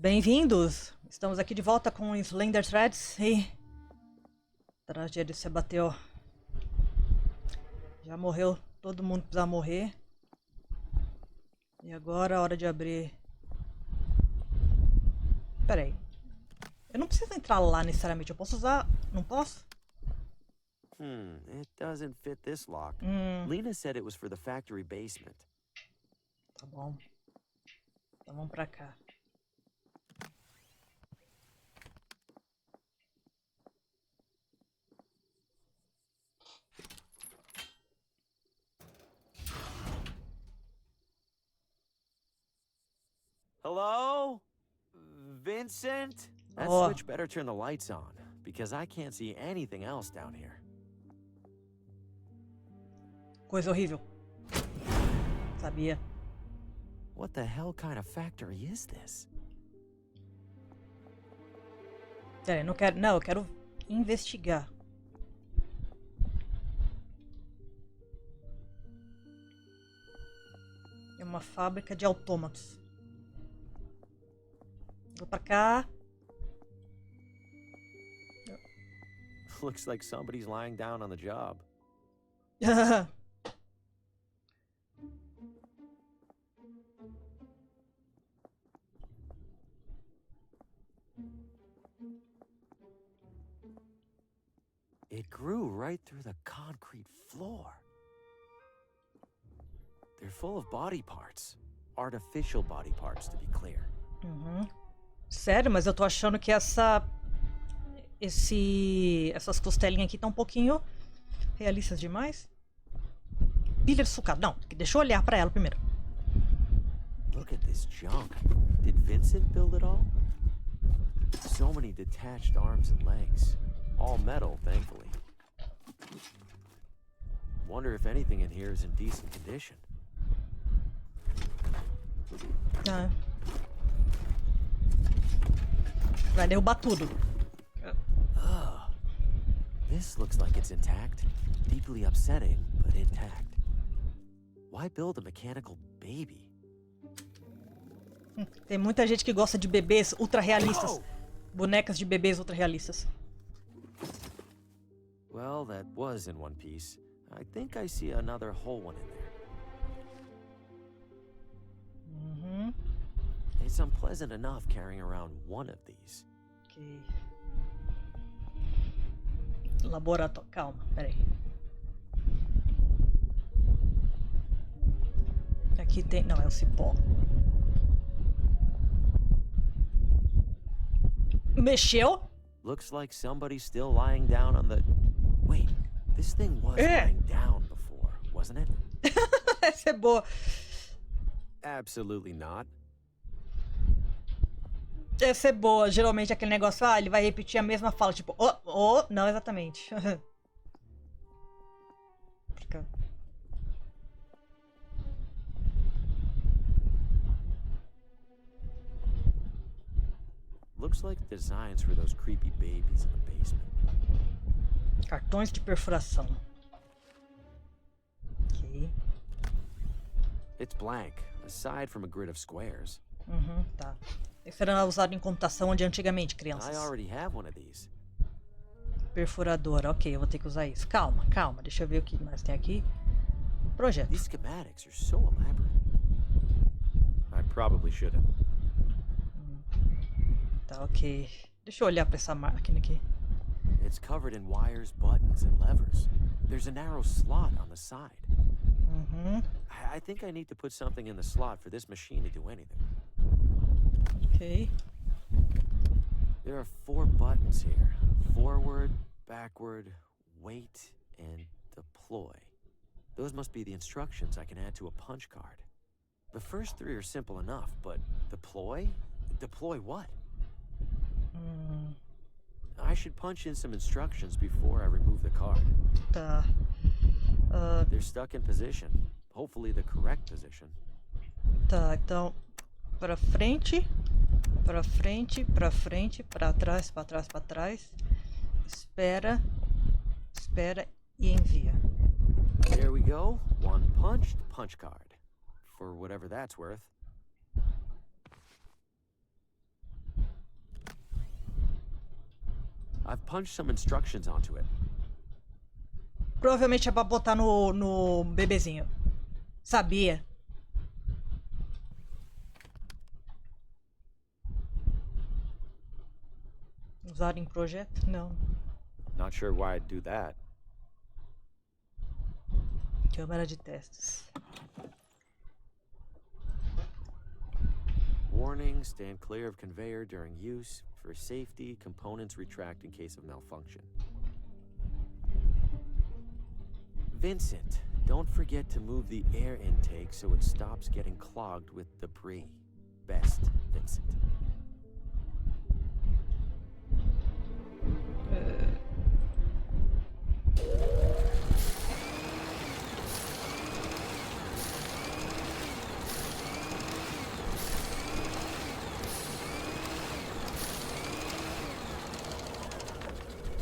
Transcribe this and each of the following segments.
Bem-vindos! Estamos aqui de volta com Slender Threads e... a tragédia se abateu. Já morreu todo mundo que precisava morrer. E agora é hora de abrir... Pera aí. Eu não preciso entrar lá necessariamente, eu posso usar... Não posso? It doesn't fit this lock. Lena said it was for the factory basement. Tá bom. Então vamos pra cá. Hello? Vincent? That Oh. switch better turn the lights on, because I can't see anything else down here. Coisa horrível. Sabia. What the hell kind of factory is this? Pera aí, não quero... Não, eu quero investigar. É uma fábrica de autômatos. Vou pra cá. Looks like somebody's lying down on the job. It grew right through the concrete floor. They're full of body parts. Artificial body parts, to be clear. Sério, mas eu tô achando que essas costelinhas aqui estão um pouquinho realistas demais. Pilha de sucata. Não, deixa eu olhar pra ela primeiro. Look at this junk. Did Vincent build it all? So many detached arms and legs. All metal, thankfully. Wonder if anything in here is in decent condition. Ah. Vai derrubar tudo. This looks like it's intact. Deeply upsetting, but intact. Why build a mechanical baby? Tem muita gente que gosta de bebês ultra realistas. Bonecas de bebês ultra realistas. Well, that was in one piece. I think I see another whole one in there. It's unpleasant enough carrying around one of these. Ok. Laboratório. Calma, peraí. Aqui tem... Não, é o cipó. Mexeu? Looks like somebody's still lying down on the... Wait, this thing was lying down before, wasn't it? Essa é boa. Absolutely not. Essa é boa. Geralmente aquele negócio, ele vai repetir a mesma fala, tipo, não exatamente. Fica. Looks like designs for those creepy babies in the basement. Cartões de perfuração. Ok. It's blank, aside from a grid of squares. Tá. Esse era usado em computação onde antigamente, crianças. I already have one of these. Perfuradora, ok, eu vou ter que usar isso. Calma, calma, deixa eu ver o que mais tem aqui. Projeto. These schematics are so elaborate. I probably shouldn't. Tá, ok. Deixa eu olhar pra essa máquina aqui. It's covered in wires, buttons, and levers. There's a narrow slot on the side. I think I need to put something in the slot for this machine to do anything. Ok. There are 4 buttons here. Forward, backward, wait, and deploy. Those must be the instructions I can add to a punch card. The first 3 are simple enough, but deploy? Deploy what? I should punch in some instructions before I remove the card. Tá. They're stuck in position. Hopefully the correct position. Tá, então... Pra frente... Pra frente, pra frente, pra trás, pra trás, pra trás. Espera. Espera e envia. There we go. One punched punch card. For whatever that's worth. I've punched some instructions onto it. Provavelmente é pra botar no bebezinho. Sabia. Usar em projeto? Não. Not sure why I'd do that. Câmara de testes. Warning, stand clear of conveyor during use. For safety, components retract in case of malfunction. Vincent, don't forget to move the air intake so it stops getting clogged with debris. Best, Vincent.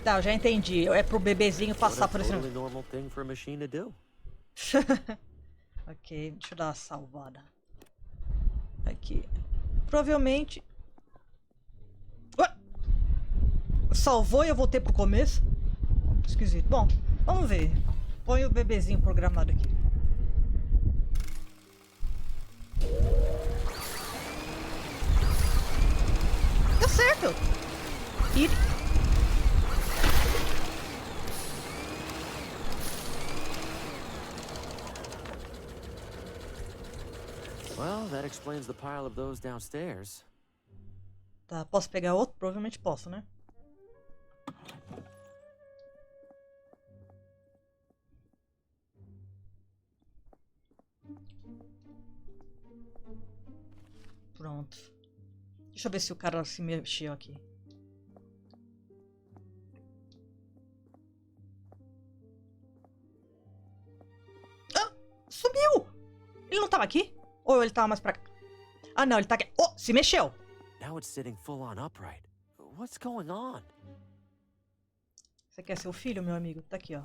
Tá, eu já entendi. É pro bebezinho passar por esse... Totally normal thing for a machine to do. Ok, deixa eu dar uma salvada. Aqui. Provavelmente... Ué! Salvou e eu voltei pro começo? Esquisito. Bom, vamos ver. Põe o bebezinho programado aqui. Deu certo! E... Well, that explains the pile of those downstairs. Tá, posso pegar outro? Provavelmente posso, né? Pronto. Deixa eu ver se o cara se mexeu aqui. Ah! Sumiu! Ele não tava aqui? Ou ele tava mais pra cá? Ah, não, ele tá aqui. Oh, se mexeu! Now it's sitting full on upright. What's going on? Você quer ser o filho, meu amigo? Tá aqui, ó.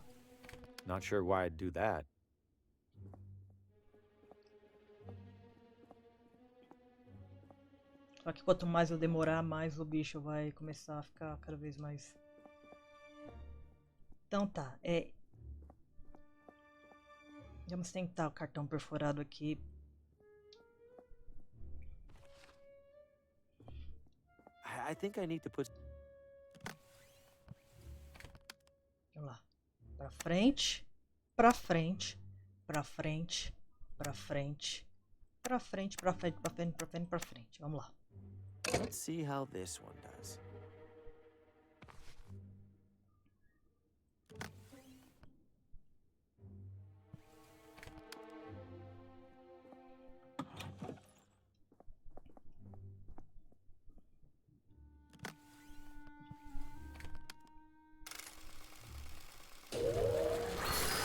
Not sure why I'd do that. Só que quanto mais eu demorar, mais o bicho vai começar a ficar cada vez mais... Então tá, vamos tentar o cartão perfurado aqui. I think I need to put... Vamos lá. Pra frente, pra frente, pra frente, pra frente, pra frente, pra frente, pra frente, pra frente, pra frente. Vamos lá. Let's see how this one does.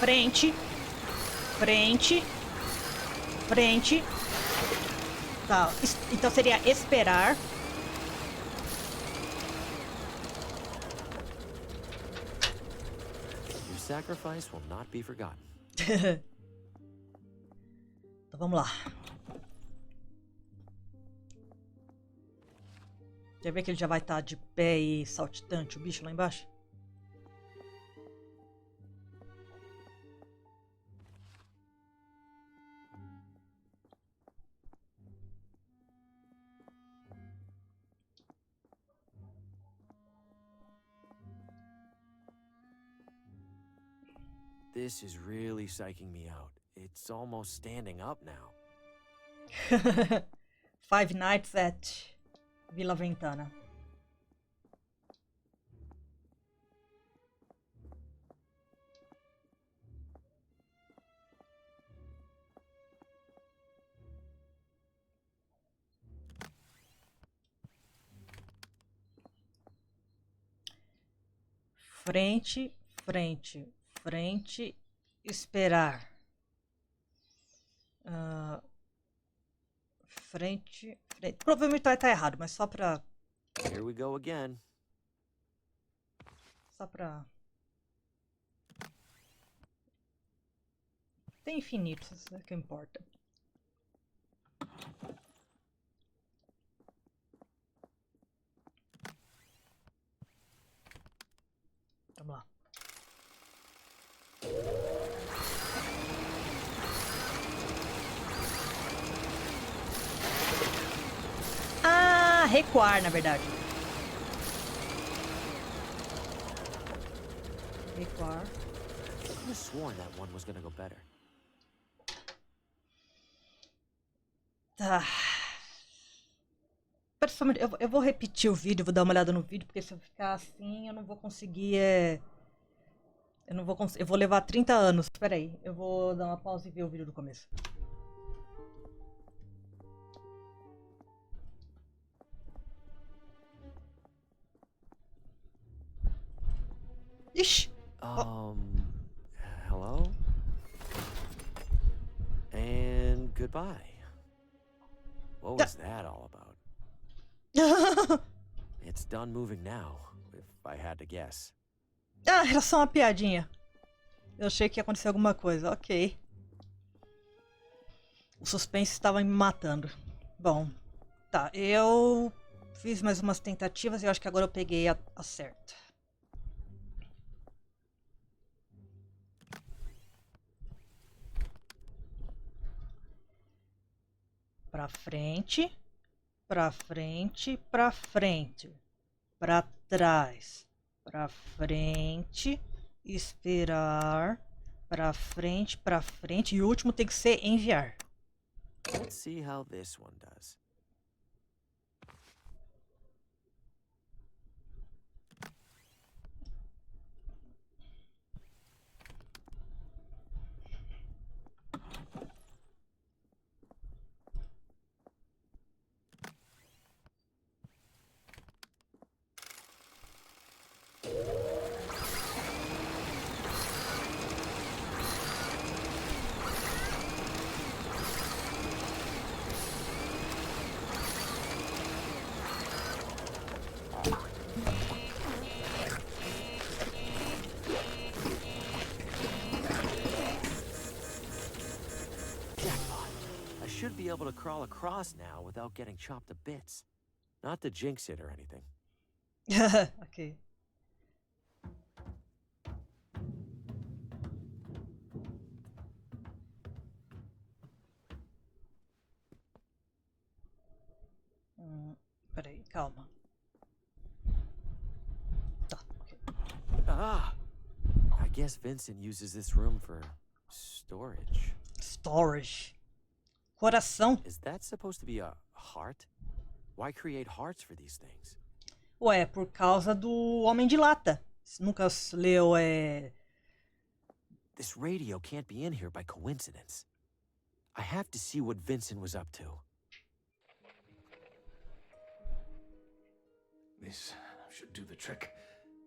Frente, frente, frente. Tá, então seria esperar. Your sacrifice will not be forgotten. Então vamos lá. Quer ver que ele já vai estar de pé e saltitante, o bicho lá embaixo? This is really psyching me out. It's almost standing up now. Five Nights at Vila Ventana. Frente, frente, frente, esperar. Frente, frente. Provavelmente vai estar errado, mas só pra... Here we go again. Só pra... Tem infinito, isso é que importa. Vamos lá. Ah, recuar, na verdade. Recuar. I could have sworn that one was gonna go better. Tá. Pessoalmente, eu vou repetir o vídeo, vou dar uma olhada no vídeo, porque se eu ficar assim, eu não vou conseguir. Eu não vou conseguir. Eu vou levar 30 anos. Espera aí, eu vou dar uma pausa e ver o vídeo do começo. Ixi! Hello? And goodbye. What was that all about? It's done moving now, if I had to guess. Ah, era só uma piadinha. Eu achei que ia acontecer alguma coisa. Ok. O suspense estava me matando. Bom, tá. Eu fiz mais umas tentativas e eu acho que agora eu peguei a certa. Pra frente, pra frente, pra frente, pra trás, pra frente, esperar, pra frente e o último tem que ser enviar. Let's see how this one does. Should be able to crawl across now without getting chopped to bits. Not to jinx it or anything. Ok. Peraí, calma. Tá, ok. Ah! I guess Vincent uses this room for storage. Storage. Coração. Is that supposed to be a heart? Why create hearts for these things? Ué, por causa do Homem de Lata. Nunca leu, This radio can't be in here by coincidence. I have to see what Vincent was up to. This should do the trick.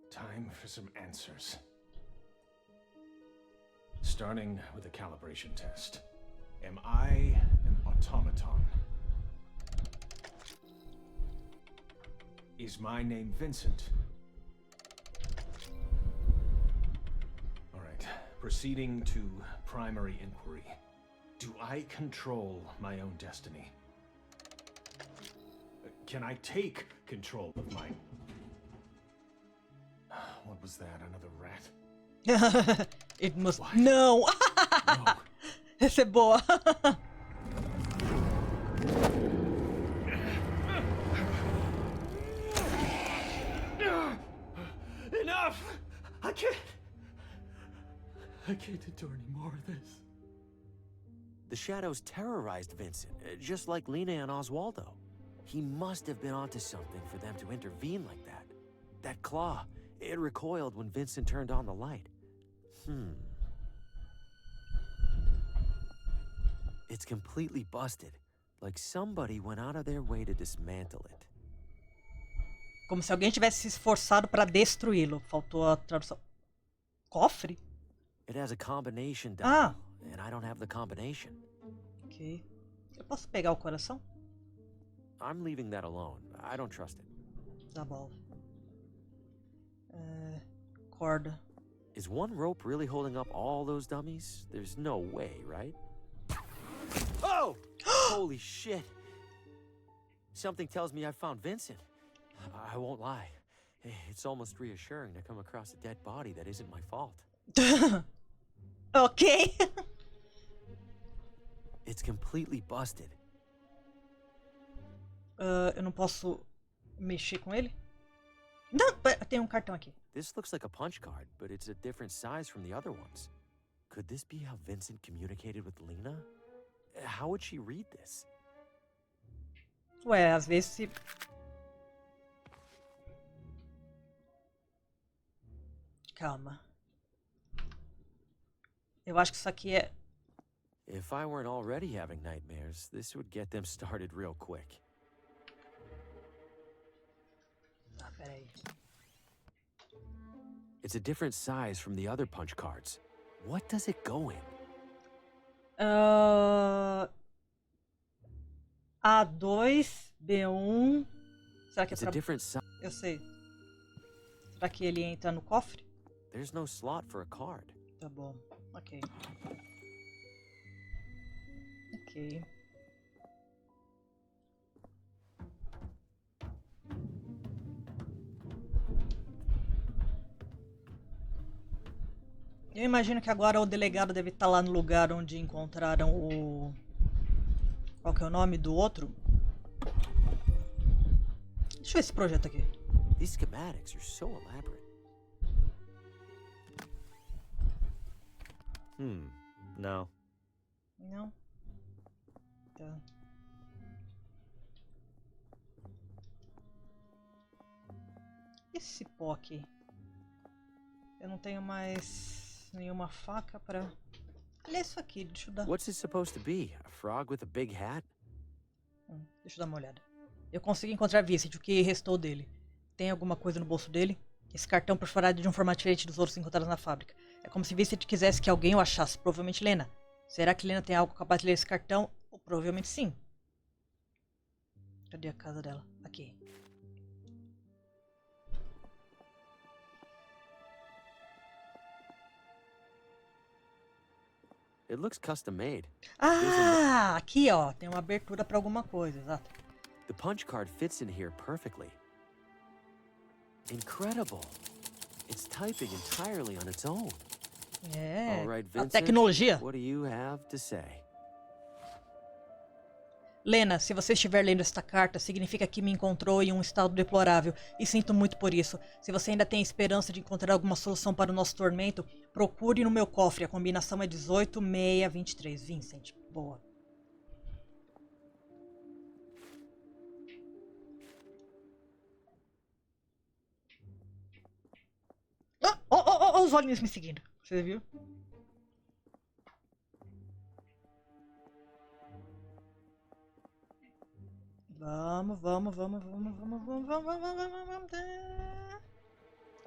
Time for some answers. Starting with a calibration test. Am I an automaton? Is my name Vincent? All right, proceeding to primary inquiry. Do I control my own destiny? Can I take control of mine? What was that? Another rat? It must. What? Não! No. Essa é boa. Enough! I can't endure any more of this. The shadows terrorized Vincent, just like Lena and Oswaldo. He must have been onto something for them to intervene like that. That claw, it recoiled when Vincent turned on the light. It's completely busted, like somebody went out of their way to dismantle it. Como se alguém tivesse se esforçado para destruí-lo. Faltou a tradução. Cofre? It has a combination Ah. dial, and I don't have the combination. Ok. Eu posso pegar o coração? I'm leaving that alone. I don't trust it. Tá bom. Corda. Is one rope really holding up all those dummies? There's no way, right? Oh! Holy shit! Something tells me I found Vincent. I won't lie. It's almost reassuring to come across a dead body that isn't my fault. Ok. It's completely busted. Eu não posso mexer com ele? Não, tem um cartão aqui. This looks like a punch card, but it's a different size from the other ones. Could this be how Vincent communicated with Lena? How would she read this? Ué, às vezes se... Calma. Eu acho que isso aqui é... If I weren't already having nightmares, this would get them started real quick. Ah, peraí. It's a different size from the other punch cards. What does it go in? A2, B1... Será que é It's a pra... different size. Eu sei. Será que ele entra no cofre? There's no slot for a card. Tá bom. Ok. Ok. Eu imagino que agora o delegado deve estar lá no lugar onde encontraram o... Qual que é o nome do outro? Deixa eu ver esse projeto aqui. These schematics are so elaborate. No. Não? Tá. Esse pó aqui. Eu não tenho mais nenhuma faca pra... Olha isso aqui, deixa eu dar... What's it supposed to be? A frog with a big hat? Deixa eu dar uma olhada. Eu consegui encontrar Vincent, o que restou dele. Tem alguma coisa no bolso dele? Esse cartão perforado de um formato diferente dos outros encontrados na fábrica. É como se Vincent quisesse que alguém o achasse, provavelmente Lena. Será que Lena tem algo capaz de ler esse cartão? Ou provavelmente sim. Cadê a casa dela? Aqui. It looks custom made. Ah, aqui ó, tem uma abertura pra alguma coisa, exato. The punch card fits in here perfectly. Incredible. It's typing entirely on its own. É, All right, a Vincent, tecnologia. what do you have to say? Lena, se você estiver lendo esta carta, significa que me encontrou em um estado deplorável, e sinto muito por isso. Se você ainda tem esperança de encontrar alguma solução para o nosso tormento, procure no meu cofre. A combinação é 18623. Vincent, boa. Oh, os olhinhos me seguindo. Você viu? Vamos.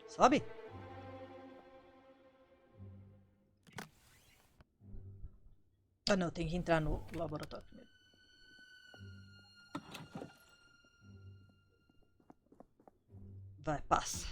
Sobe. Ah, não, tem que entrar no laboratório primeiro. Vai, passa.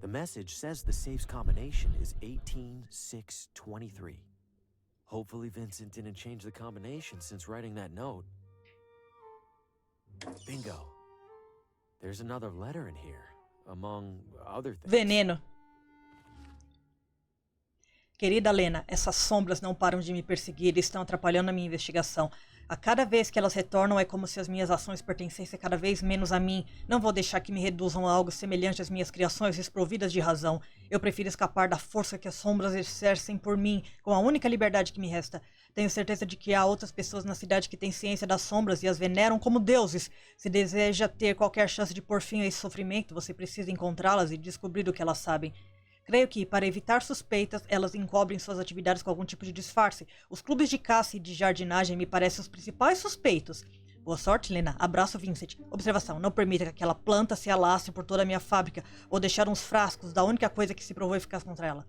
The message says the safe's combination is 18623. Hopefully Vincent didn't change the combination since writing that note. Bingo. There's another letter in here, among other things. Veneno. Querida Lena, essas sombras não param de me perseguir e estão atrapalhando a minha investigação. A cada vez que elas retornam é como se as minhas ações pertencessem cada vez menos a mim. Não vou deixar que me reduzam a algo semelhante às minhas criações desprovidas de razão. Eu prefiro escapar da força que as sombras exercem por mim, com a única liberdade que me resta. Tenho certeza de que há outras pessoas na cidade que têm ciência das sombras e as veneram como deuses. Se deseja ter qualquer chance de pôr fim a esse sofrimento, você precisa encontrá-las e descobrir o que elas sabem. Creio que, para evitar suspeitas, elas encobrem suas atividades com algum tipo de disfarce. Os clubes de caça e de jardinagem me parecem os principais suspeitos. Boa sorte, Lena. Abraço, Vincent. Observação. Não permita que aquela planta se alastre por toda a minha fábrica ou deixar uns frascos da única coisa que se provou eficaz contra ela.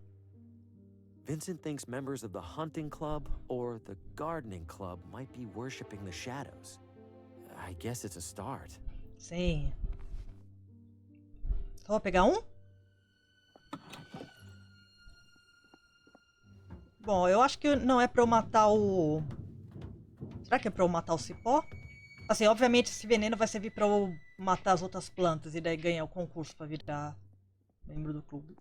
Vincent thinks members of the hunting club or the gardening club might be worshipping the shadows. I guess it's a start. Sim. Só vou pegar um? Bom, eu acho que não é pra eu matar o... Será que é pra eu matar o cipó? Assim, obviamente esse veneno vai servir pra eu matar as outras plantas e daí ganhar o concurso pra virar membro do clube.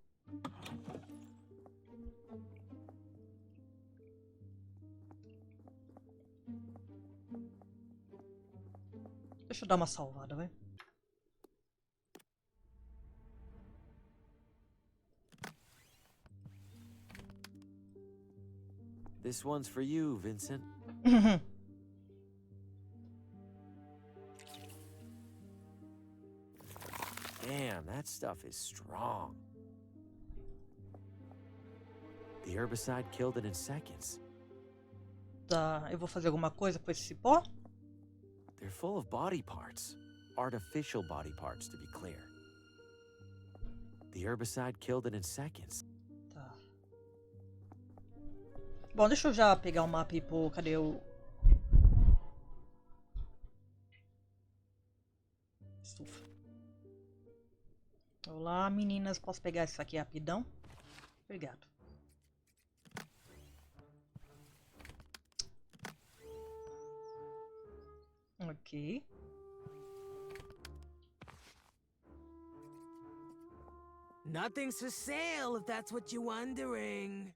Deixa eu dar uma salvada, vai. This one's for you, Vincent. Damn, that stuff is strong. The herbicide killed it in seconds. Tá, eu vou fazer alguma coisa com esse cipó? They're full of body parts. Artificial body parts, to be clear. The herbicide killed it in seconds. Tá. Bom, deixa eu já pegar o mapa e pôr... Cadê o... Estufa. Olá, meninas. Posso pegar isso aqui rapidão? Obrigado. Ok. Nothing's for sale, if that's what you're wondering.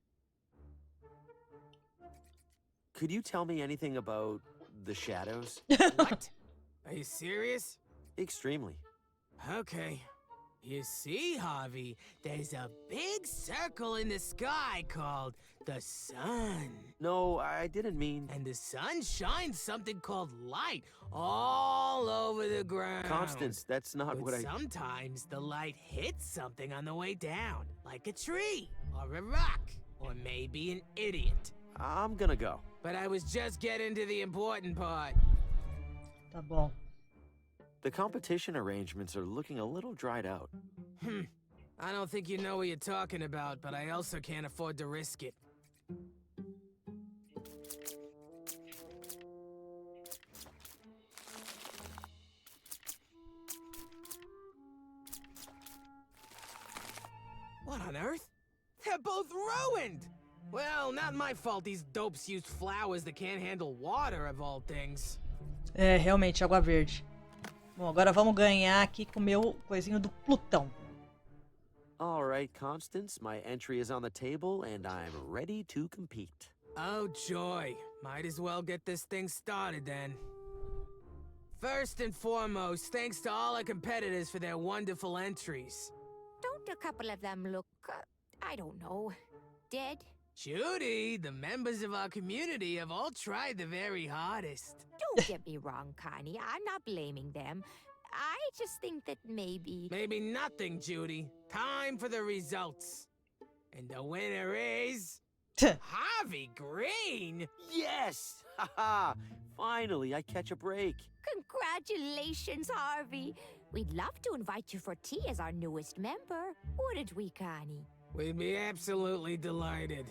Could you tell me anything about the shadows? What? Are you serious? Extremely. Okay. You see, Harvey, there's a big circle in the sky called the sun. No, I didn't mean... And the sun shines something called light all over the ground. Constance, that's not But what I... sometimes the light hits something on the way down, like a tree, or a rock, or maybe an idiot. I'm gonna go. But I was just getting to the important part. Tá bom. The competition arrangements are looking a little dried out. I don't think you know what you're talking about, but I also can't afford to risk it. What on earth? They're both ruined! Well, not my fault these dopes used flowers that can't handle water, of all things. É, realmente, água verde. Bom, agora vamos ganhar aqui com o meu coisinho do Plutão. All right, Constance, my entry is on the table, and I'm ready to compete. Oh, joy. Might as well get this thing started, then. First and foremost, thanks to all our competitors for their wonderful entries. Don't a couple of them look, I don't know, dead? Judy, the members of our community have all tried the very hardest. Don't get me wrong, Connie. I'm not blaming them. I just think that maybe... Maybe nothing, Judy. Time for the results. And the winner is... Harvey Green! Yes! Haha! Finally, I catch a break. Congratulations, Harvey. We'd love to invite you for tea as our newest member. Wouldn't we, Connie? We'd be absolutely delighted.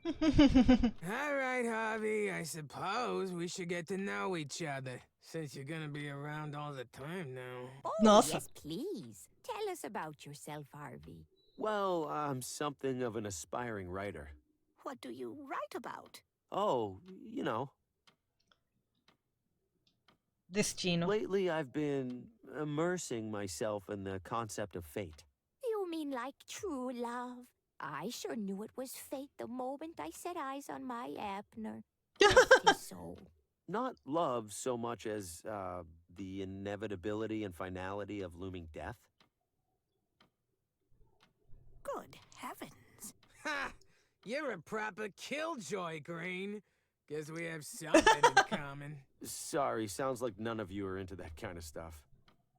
All right, Harvey, I suppose we should get to know each other, since you're gonna be around all the time now. Oh, Nossa. yes, please. Tell us about yourself, Harvey. Well, I'm something of an aspiring writer. What do you write about? Oh, you know. Destino. Lately, I've been immersing myself in the concept of fate. You mean like true love? I sure knew it was fate the moment I set eyes on my Abner. Rest his soul. Not love so much as the inevitability and finality of looming death. Good heavens. Ha! You're a proper killjoy, Green. Guess we have something in common. Sorry, sounds like none of you are into that kind of stuff.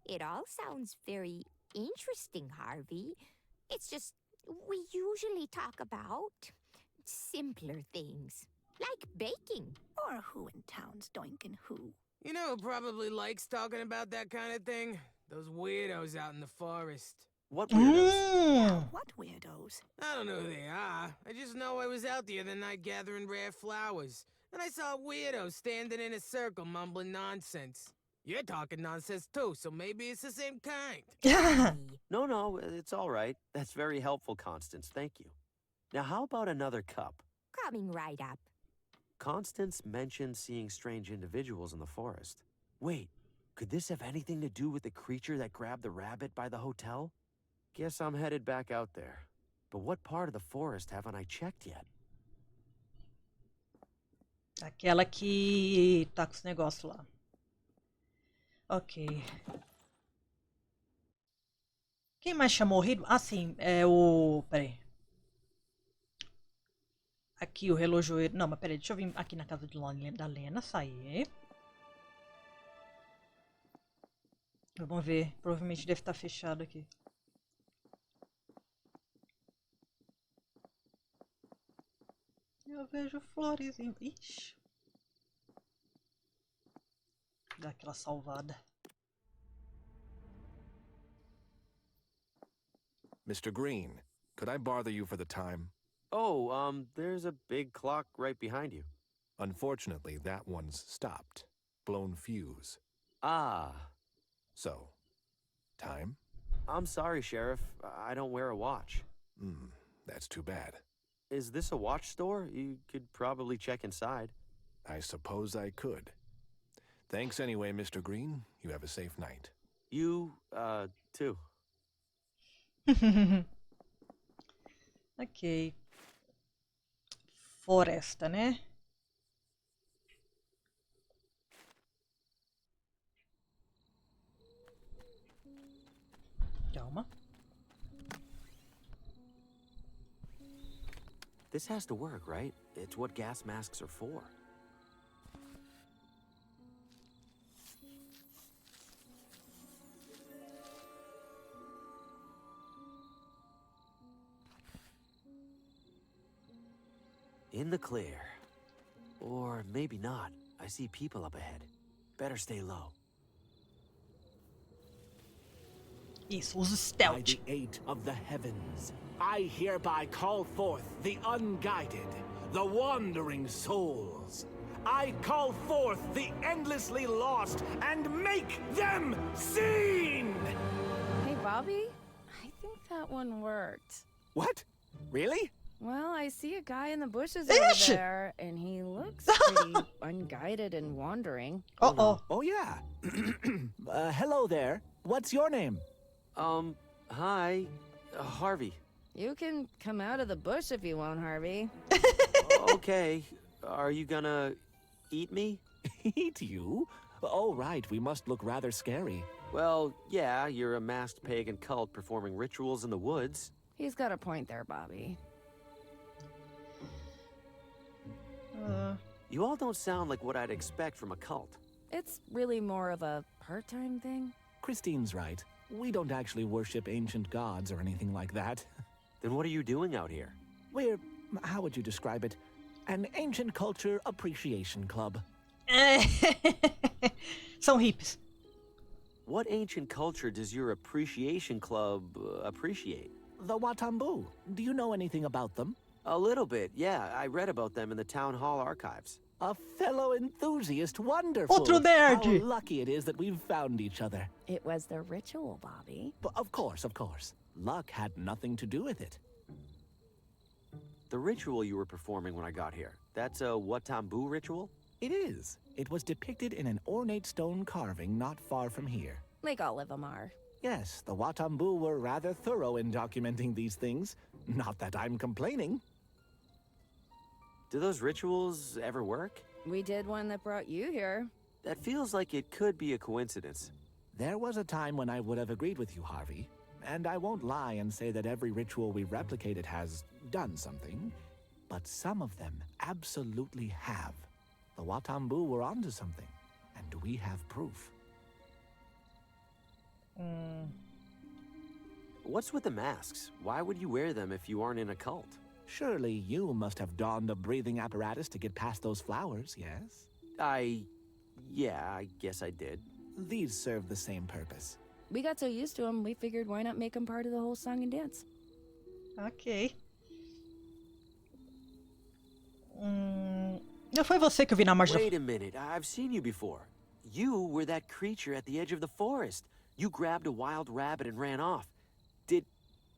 It all sounds very interesting, Harvey. It's just, we usually talk about simpler things, like baking. Or who in town's doinkin' who. You know who probably likes talking about that kind of thing? Those weirdos out in the forest. What weirdos? Hum. What weirdos? I don't know who they are. I just know I was out the other night gathering rare flowers. And I saw weirdos standing in a circle mumbling nonsense. You're talking nonsense too, so maybe it's the same kind. No, it's all right. That's very helpful, Constance. Thank you. Now, how about another cup? Coming right up. Constance mentioned seeing strange individuals in the forest. Wait, could this have anything to do with the creature that grabbed the rabbit by the hotel? Guess I'm headed back out there. But what part of the forest haven't I checked yet? Aquela que tá com os negócios lá. Ok. Quem mais tinha morrido? Ah, sim. É o... Peraí. Aqui o relojoeiro. Não, mas peraí. Deixa eu vir aqui na casa da Lena. Sair. Vamos ver. Provavelmente deve estar fechado aqui. Eu vejo flores em... Ixi. Dá aquela salvada. Mr. Green, could I bother you for the time? Oh, there's a big clock right behind you. Unfortunately, that one's stopped. Blown fuse. Ah. So, time? I'm sorry, Sheriff. I don't wear a watch. That's too bad. Is this a watch store? You could probably check inside. I suppose I could. Thanks anyway, Mr. Green. You have a safe night. You, too. Ok. Floresta, né? Calma. This has to work, right? It's what gas masks are for. In the clear. Or maybe not. I see people up ahead. Better stay low. Isso, usa o By stealth. the eight of the heavens, I hereby call forth the unguided, the wandering souls. I call forth the endlessly lost and make them seen! Hey, Bobby, I think that one worked. What? Really? Well, I see a guy in the bushes over Ish! there, and he looks pretty unguided and wandering. Uh-oh. Oh, yeah. Hello there. What's your name? Hi. Harvey. You can come out of the bush if you want, Harvey. Okay. Are you gonna eat me? Eat you? Oh, right. We must look rather scary. Well, yeah, you're a masked pagan cult performing rituals in the woods. He's got a point there, Bobby. You all don't sound like what I'd expect from a cult. It's really more of a part-time thing. Christine's right. We don't actually worship ancient gods or anything like that. Then what are you doing out here? We're, how would you describe it? An ancient culture appreciation club. São hippies. What ancient culture does your appreciation club appreciate? The Watambu. Do you know anything about them? A little bit, yeah. I read about them in the town hall archives. A fellow enthusiast. Wonderful. Outro nerd. How lucky it is that we've found each other. It was the ritual, Bobby. But of course. Luck had nothing to do with it. The ritual you were performing when I got here, that's a Watambu ritual? It is. It was depicted in an ornate stone carving not far from here. Like all of them are. Yes, the Watambu were rather thorough in documenting these things. Not that I'm complaining. Do those rituals ever work? We did one that brought you here. That feels like it could be a coincidence. There was a time when I would have agreed with you, Harvey. And I won't lie and say that every ritual we replicated has done something. But some of them absolutely have. The Watambu were onto something. And we have proof. What's with the masks? Why would you wear them if you aren't in a cult? Surely you must have donned a breathing apparatus to get past those flowers, yes? Yeah, I guess I did. These serve the same purpose. We got so used to them, we figured why not make them part of the whole song and dance. Ok. Não foi você que eu vi na margem da... Wait a minute, I've seen you before. You were that creature at the edge of the forest. You grabbed a wild rabbit and ran off.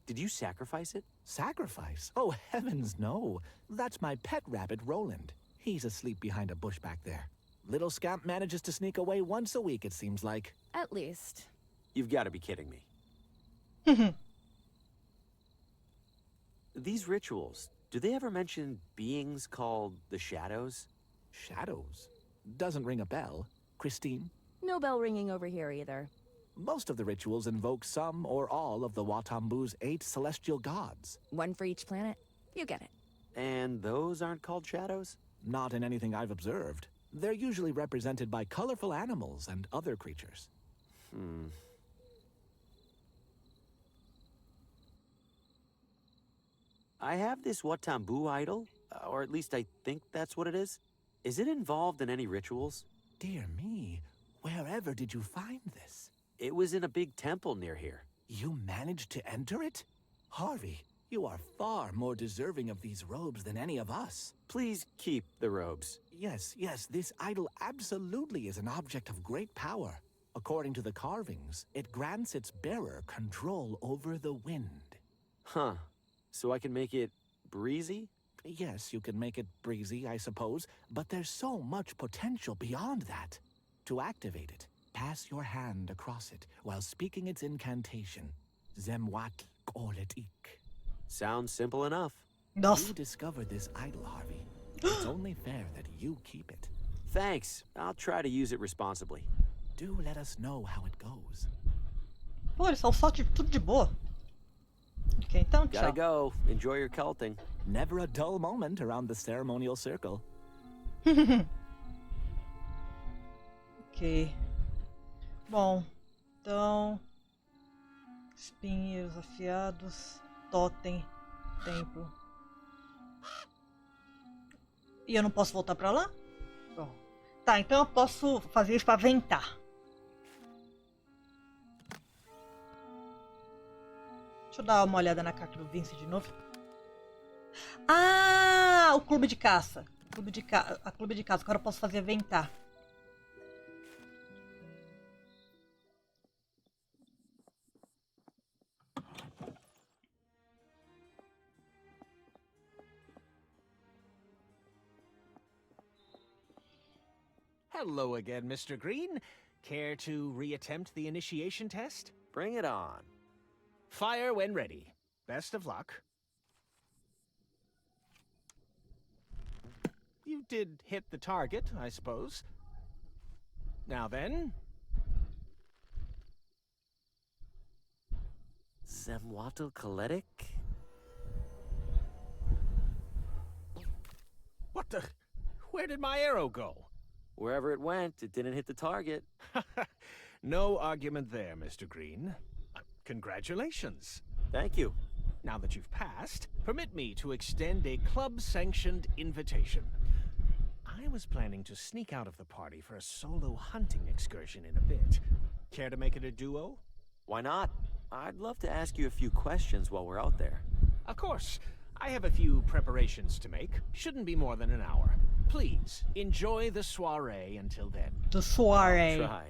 Did you sacrifice it? Sacrifice? Oh, heavens no. That's my pet rabbit, Roland. He's asleep behind a bush back there. Little scamp manages to sneak away once a week, it seems like. At least. You've got to be kidding me. These rituals, do they ever mention beings called the Shadows? Shadows? Doesn't ring a bell. Christine? No bell ringing over here either. Most of the rituals invoke some or all of the Watambu's 8 celestial gods. One for each planet. You get it. And those aren't called shadows? Not in anything I've observed. They're usually represented by colorful animals and other creatures. I have this Watambu idol, or at least I think that's what it is. Is it involved in any rituals? Dear me, wherever did you find this? It was in a big temple near here. You managed to enter it? Harvey, you are far more deserving of these robes than any of us. Please keep the robes. Yes, this idol absolutely is an object of great power. According to the carvings, it grants its bearer control over the wind. Huh. So I can make it breezy? Yes, you can make it breezy, I suppose, but there's so much potential beyond that. To activate it, pass your hand across it while speaking its incantation. Zemwat Koletik. Sounds simple enough. You discovered this idol, Harvey. It's only fair that you keep it. Thanks. I'll try to use it responsibly. Do let us know how it goes. Pô, eles são só tudo de boa. Ok, então tchau. Gotta go. Enjoy your culting. Never a dull moment around the ceremonial circle. Ok. Bom, então... Espinheiros afiados, totem, templo. E eu não posso voltar pra lá? Bom. Tá, então eu posso fazer isso pra ventar. Deixa eu dar uma olhada na carta do Vince de novo. Ah, o clube de caça. A clube de caça. Agora eu posso fazer ventar. Hello again, Mr. Green. Care to reattempt the initiation test? Bring it on. Fire when ready. Best of luck. You did hit the target, I suppose. Now then. Zemwatl Koletik? What the? Where did my arrow go? Wherever it went, it didn't hit the target. No argument there, Mr. Green. Congratulations. Thank you. Now that you've passed, permit me to extend a club-sanctioned invitation. I was planning to sneak out of the party for a solo hunting excursion in a bit. Care to make it a duo? Why not? I'd love to ask you a few questions while we're out there. Of course. I have a few preparations to make. Shouldn't be more than an hour. Please, enjoy the soiree until then. The soiree. I'll try.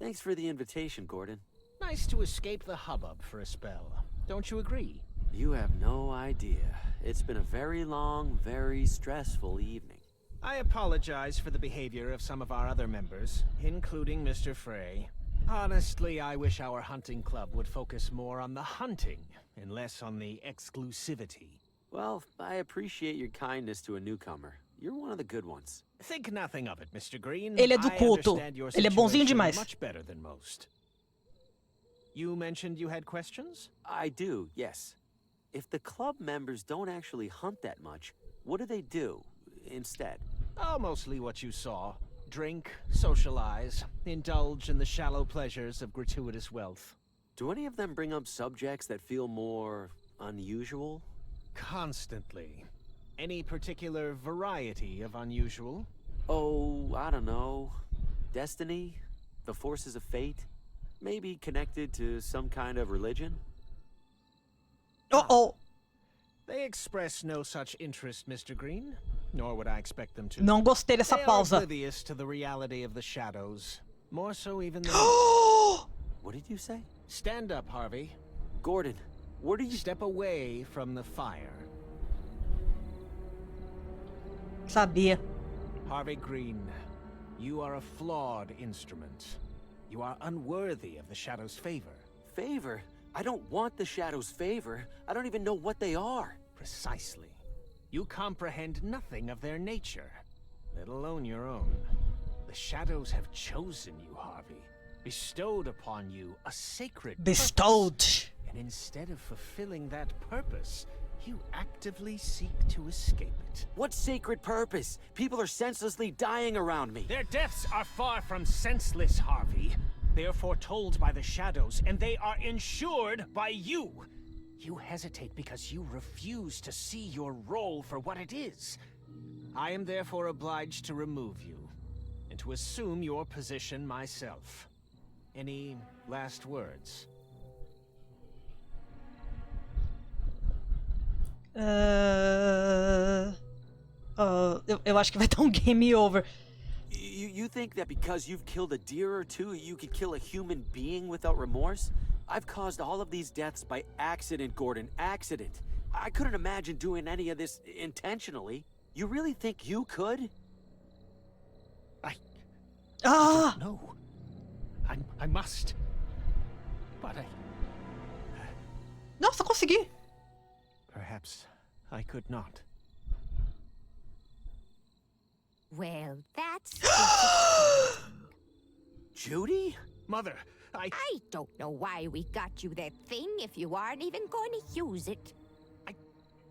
Thanks for the invitation, Gordon. Nice to escape the hubbub for a spell. Don't you agree? You have no idea. It's been a very long, very stressful evening. I apologize for the behavior of some of our other members, including Mr. Frey. Honestly, I wish our hunting club would focus more on the hunting and less on the exclusivity. Well, I appreciate your kindness to a newcomer. You're one of the good ones. Think nothing of it, Mr. Green. Ele é do culto. Ele é bonzinho demais. Much better than most. You mentioned you had questions? I do, yes. If the club members don't actually hunt that much, what do they do instead? Oh, mostly what you saw. Drink, socialize, indulge in the shallow pleasures of gratuitous wealth. Do any of them bring up subjects that feel more unusual? Constantly. Any particular variety of unusual? Oh, I don't know. Destiny? The forces of fate? Maybe connected to some kind of religion? Uh-oh. They express no such interest, Mr. Green. nor would I expect them to. Não gostei dessa They are pausa. oblivious to the reality of the shadows, more so even than. What did you say? Stand up, Harvey. Gordon, where do you... Step away from the fire. Sabia. Harvey Green, you are a flawed instrument. You are unworthy of the Shadow's favor. Favor? I don't want the Shadow's favor. I don't even know what they are. Precisely. You comprehend nothing of their nature, let alone your own. The Shadows have chosen you, Harvey. Bestowed upon you a sacred Bestowed. purpose. And instead of fulfilling that purpose, you actively seek to escape it. What sacred purpose? People are senselessly dying around me. Their deaths are far from senseless, Harvey. They are foretold by the Shadows, and they are ensured by you. You hesitate because you refuse to see your role for what it is. I am therefore obliged to remove you, and to assume your position myself. Any last words? Eu acho que vai dar um game over. You think that because you've killed a deer or two, you could kill a human being without remorse? I've caused all of these deaths by accident, Gordon. Accident. I couldn't imagine doing any of this intentionally. You really think you could? Ah! No. I must. But Nossa, consegui. perhaps I could not. Well, that's... Judy? Mother, I don't know why we got you that thing if you aren't even going to use it.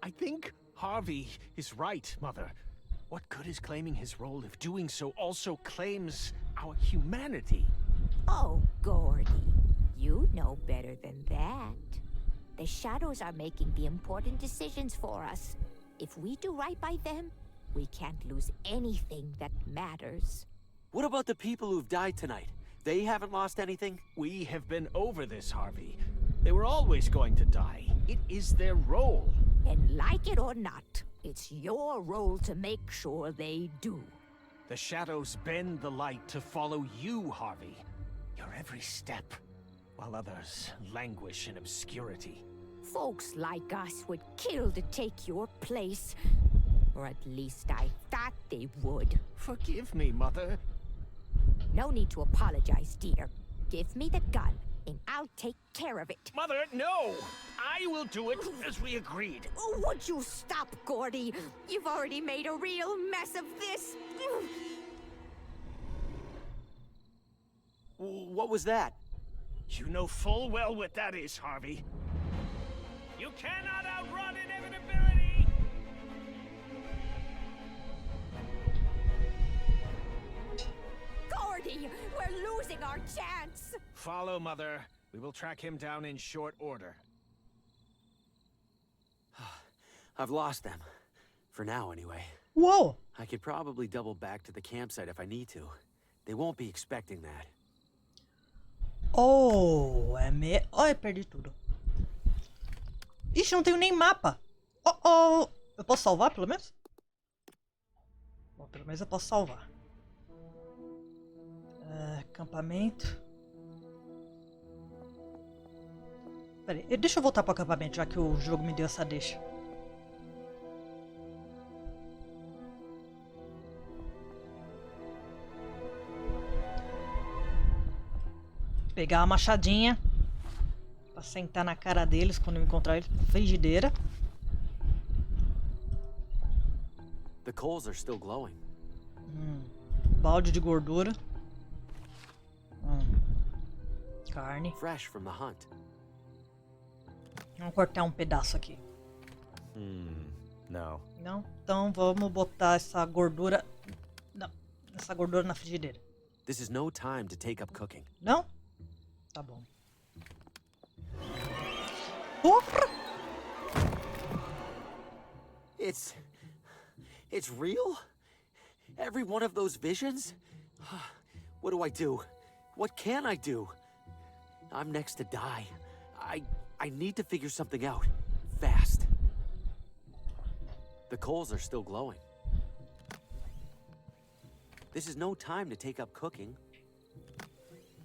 I think Harvey is right, Mother. What good is claiming his role if doing so also claims our humanity? Oh, Gordy, you know better than that. The Shadows are making the important decisions for us. If we do right by them, we can't lose anything that matters. What about the people who've died tonight? They haven't lost anything? We have been over this, Harvey. They were always going to die. It is their role. And like it or not, it's your role to make sure they do. The Shadows bend the light to follow you, Harvey. Your every step, while others languish in obscurity. Folks like us would kill to take your place. Or at least I thought they would. Forgive me, Mother. No need to apologize, dear. Give me the gun, and I'll take care of it. Mother, no! I will do it as we agreed. Oh, would you stop, Gordy? You've already made a real mess of this. What was that? You know full well what that is, Harvey. You cannot outrun inevitability! Gordy, we're losing our chance. Follow, Mother. We will track him down in short order. I've lost them. For now, anyway. Uou! I could probably double back to the campsite if I need to. They won't be expecting that. Oh, Olha, perdi tudo. Ixi, não tenho nem mapa. Oh. Eu posso salvar, pelo menos? Bom, pelo menos eu posso salvar. Acampamento. Pera aí, deixa eu voltar pro acampamento, já que o jogo me deu essa deixa. Pegar uma machadinha pra sentar na cara deles quando eu encontrar eles. Frigideira. The coals are still glowing. Balde de gordura. Carne. Fresh from the hunt. Vamos cortar um pedaço aqui. No. Não? Então vamos botar essa gordura... Não. Essa gordura na frigideira. This is no time to take up cooking. Não? Tá bom. Porra! It's real? Every one of those visions? What do I do? What can I do? I'm next to die. I need to figure something out. Fast. The coals are still glowing. This is no time to take up cooking.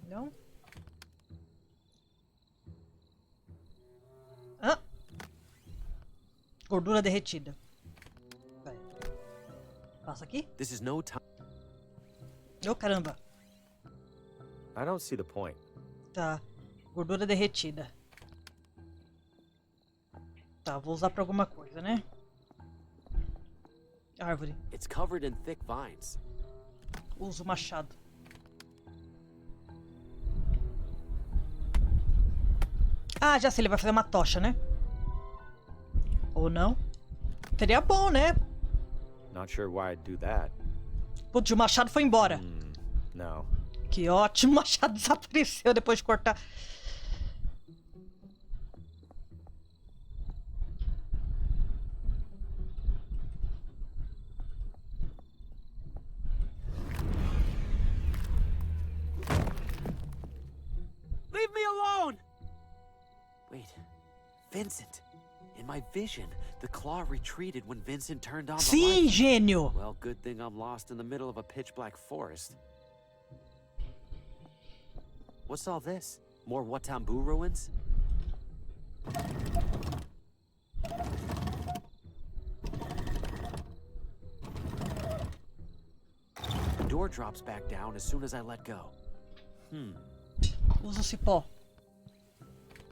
Não? Ah! Gordura derretida. Vai. Passa aqui. This is no time. Ô, caramba. I don't see the point. Tá. Gordura derretida. Tá, vou usar pra alguma coisa, né? Árvore. It's covered in thick vines. Uso o machado. Ah, já sei, ele vai fazer uma tocha, né? Ou não? Seria bom, né? Not sure why I'd do that. Putz, o machado foi embora. No. Que ótimo, o machado desapareceu depois de cortar. Leave me alone! Wait, Vincent. In my vision, the claw retreated when Vincent turned on the Sim, light. gênio! Well, good thing I'm lost in the middle of a pitch-black forest. What's all this? More Watambu ruins? The door drops back down as soon as I let go. Usa o cipó.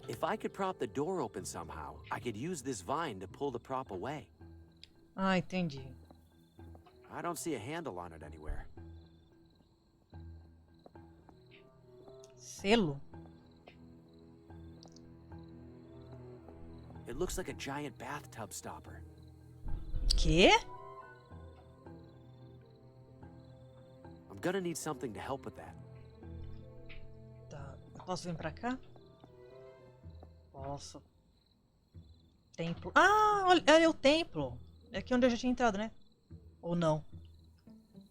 If I could prop the door open somehow, I could use this vine to pull the prop away. Ah, entendi. I don't see a handle on it anywhere. Selo? It looks like a giant bathtub stopper. Quê? I'm gonna need something to help with that. Tá. Eu posso vir pra cá? Posso. Templo. Ah, olha o templo. É aqui onde eu já tinha entrado, né? Ou não?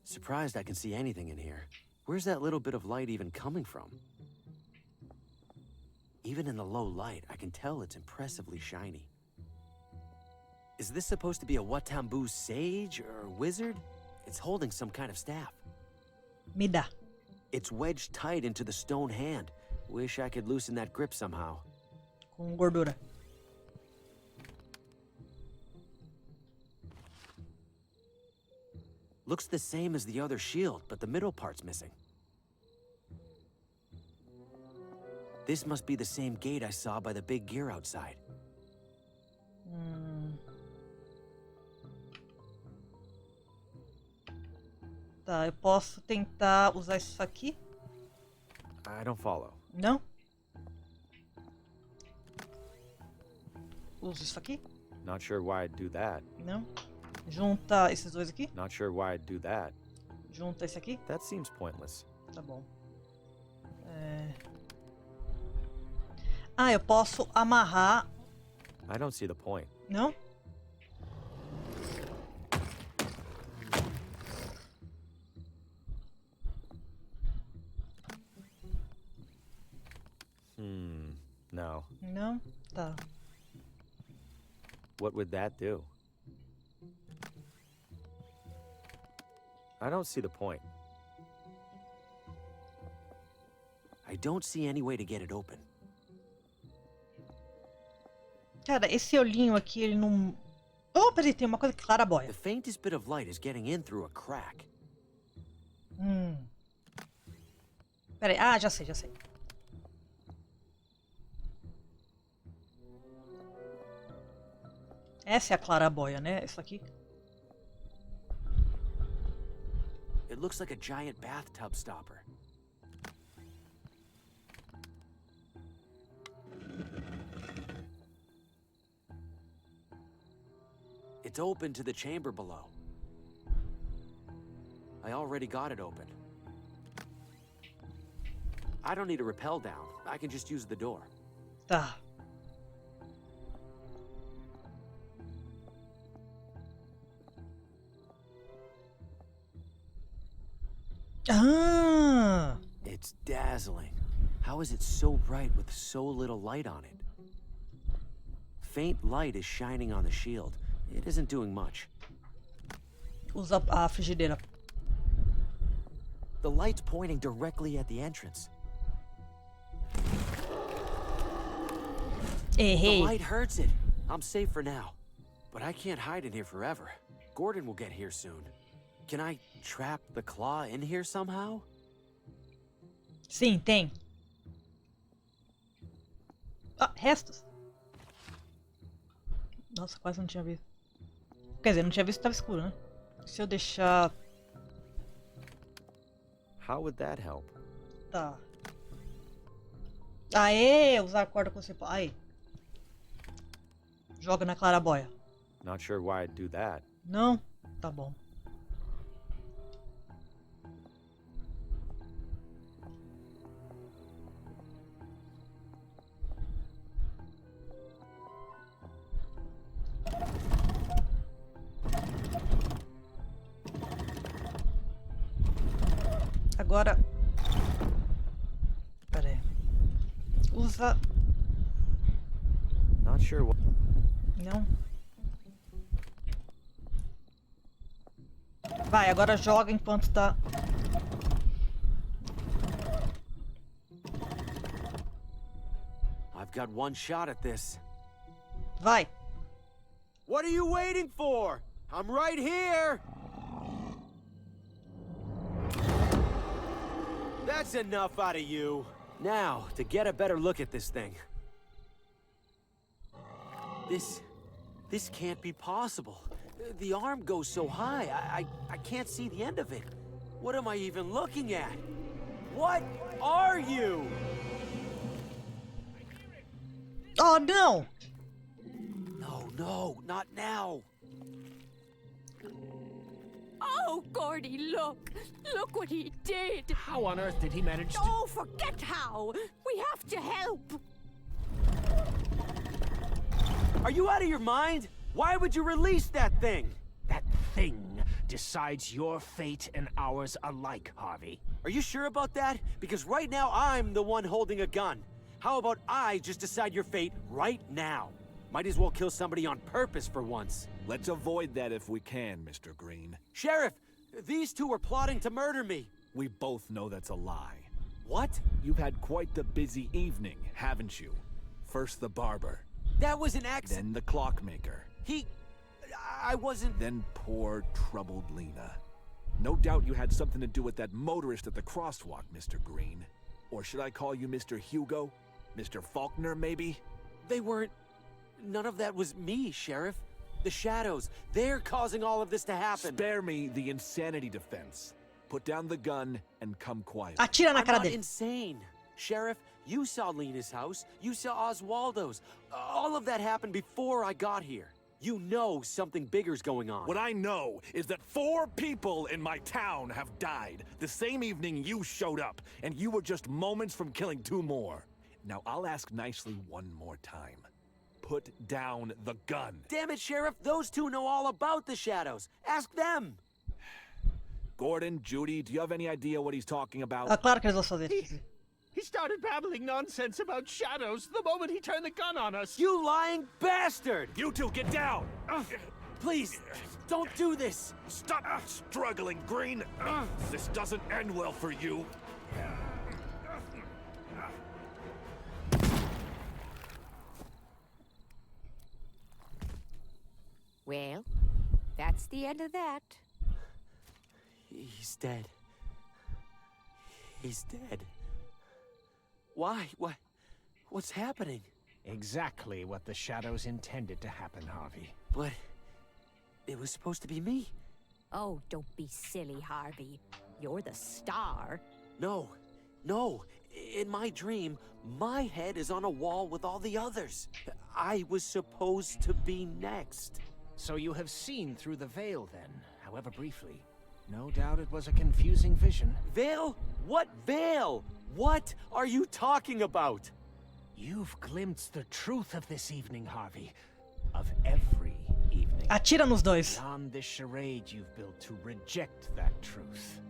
Surprised I can see anything in here. Where's that little bit of light even coming from? Even in the low light, I can tell it's impressively shiny. Is this supposed to be a Watambu sage or wizard? It's holding some kind of staff. Me dá. It's wedged tight into the stone hand. Wish I could loosen that grip somehow. Com gordura. Looks the same as the other shield, but the middle part's missing. This must be the same gate I saw by the big gear outside. Tá, eu posso tentar usar isso aqui? I don't follow. Não? Uso isso aqui? Not sure why I'd do that. Não? Junta esses dois aqui? Not sure why I'd do that. Junta esse aqui? That seems pointless. Tá bom. Ah, eu posso amarrar... I don't see the point. Não? No. Não? Tá. What would that do? I don't see the point. I don't see any way to get it open. Cara, esse olhinho aqui, ele não... Oh, peraí, tem uma coisa que clarabóia. The faintest bit of light is getting in through a crack. Peraí, ah, já sei, já sei. Essa é a clarabóia, né? Essa aqui. It looks like a giant bathtub stopper. It's open to the chamber below. I already got it open. I don't need to rappel down. I can just use the door. Tá. Ah! It's dazzling. How is it so bright with so little light on it? Faint light is shining on the shield. It isn't doing much. Usa a frigideira. The light's pointing directly at the entrance. The Errei. light hurts it. I'm safe for now. But I can't hide in here forever. Gordon will get here soon. Can I trap the claw in here somehow? Sim, tem. Ah, restos. Nossa, quase não tinha visto. Quer dizer, não tinha visto que tava escuro, né? Se eu deixar... How would that help? Tá. Aê, usar a corda principal. Aí. Joga na clarabóia. Not sure why I'd do that. Não? Tá bom. Agora... Pera aí. Usa... Not sure what... Não. Vai, agora joga enquanto tá... I've got one shot at this. Vai. What are you waiting for? I'm right here! That's enough out of you. Now, to get a better look at this thing. This can't be possible. The arm goes so high, I can't see the end of it. What am I even looking at? What are you? Oh, não! No, not now. Oh, Gordy, look! Look what he did! How on earth did he manage to... Oh, forget how! We have to help! Are you out of your mind? Why would you release that thing? That thing decides your fate and ours alike, Harvey. Are you sure about that? Because right now I'm the one holding a gun. How about I just decide your fate right now? Might as well kill somebody on purpose for once. Let's avoid that if we can, Mr. Green. Sheriff, these two were plotting to murder me. We both know that's a lie. What? You've had quite the busy evening, haven't you? First the barber, That was an accident. then the clockmaker, I wasn't... then poor troubled Lena. No doubt you had something to do with that motorist at the crosswalk, Mr. Green. Or should I call you Mr. Hugo? Mr. Faulkner, maybe? They weren't... None of that was me, Sheriff. The shadows, they're causing all of this to happen. Spare me the insanity defense. Put down the gun and come quiet. Atira na I'm cara not dele. insane. Sheriff, you saw Lena's house. You saw Oswaldo's. All of that happened before I got here. You know something bigger's going on. What I know is that 4 people in my town have died the same evening you showed up, and you were just moments from killing 2 more. Now, I'll ask nicely one more time. Put down the gun. Damn it, Sheriff, those two know all about the shadows. Ask them. Gordon, Judy, do you have any idea what he's talking about? Ah, claro que eles vão fazer. He started babbling nonsense about shadows the moment he turned the gun on us. You lying bastard! You two, get down! Please, don't do this. Stop struggling, Green! This doesn't end well for you. Well, that's the end of that. He's dead. He's dead. Why? What's happening? Exactly what the shadows intended to happen, Harvey. But it was supposed to be me. Oh, don't be silly, Harvey. You're the star. No. In my dream, my head is on a wall with all the others. I was supposed to be next. So you have seen through the veil then, however briefly. No doubt it was a confusing vision. Veil? What veil? What are you talking about? You've glimpsed the truth of this evening, Harvey. Of every evening. Atira nos dois. Beyond this charade you've built to reject that truth.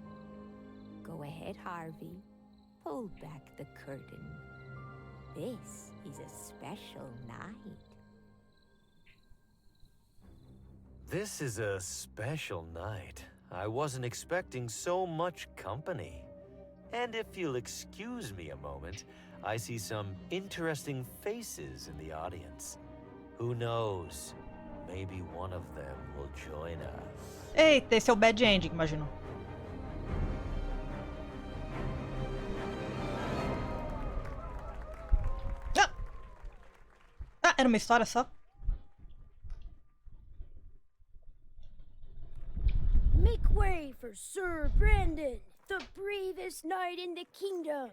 Go ahead, Harvey. Pull back the curtain. This is a special night. This is a special night. I wasn't expecting so much company. And if you'll excuse me a moment, I see some interesting faces in the audience. Who knows? Maybe one of them will join us. Eita, esse é o bad ending, imagino. Ah, era uma história só? Make way for Sir Brandon, the bravest knight in the kingdom.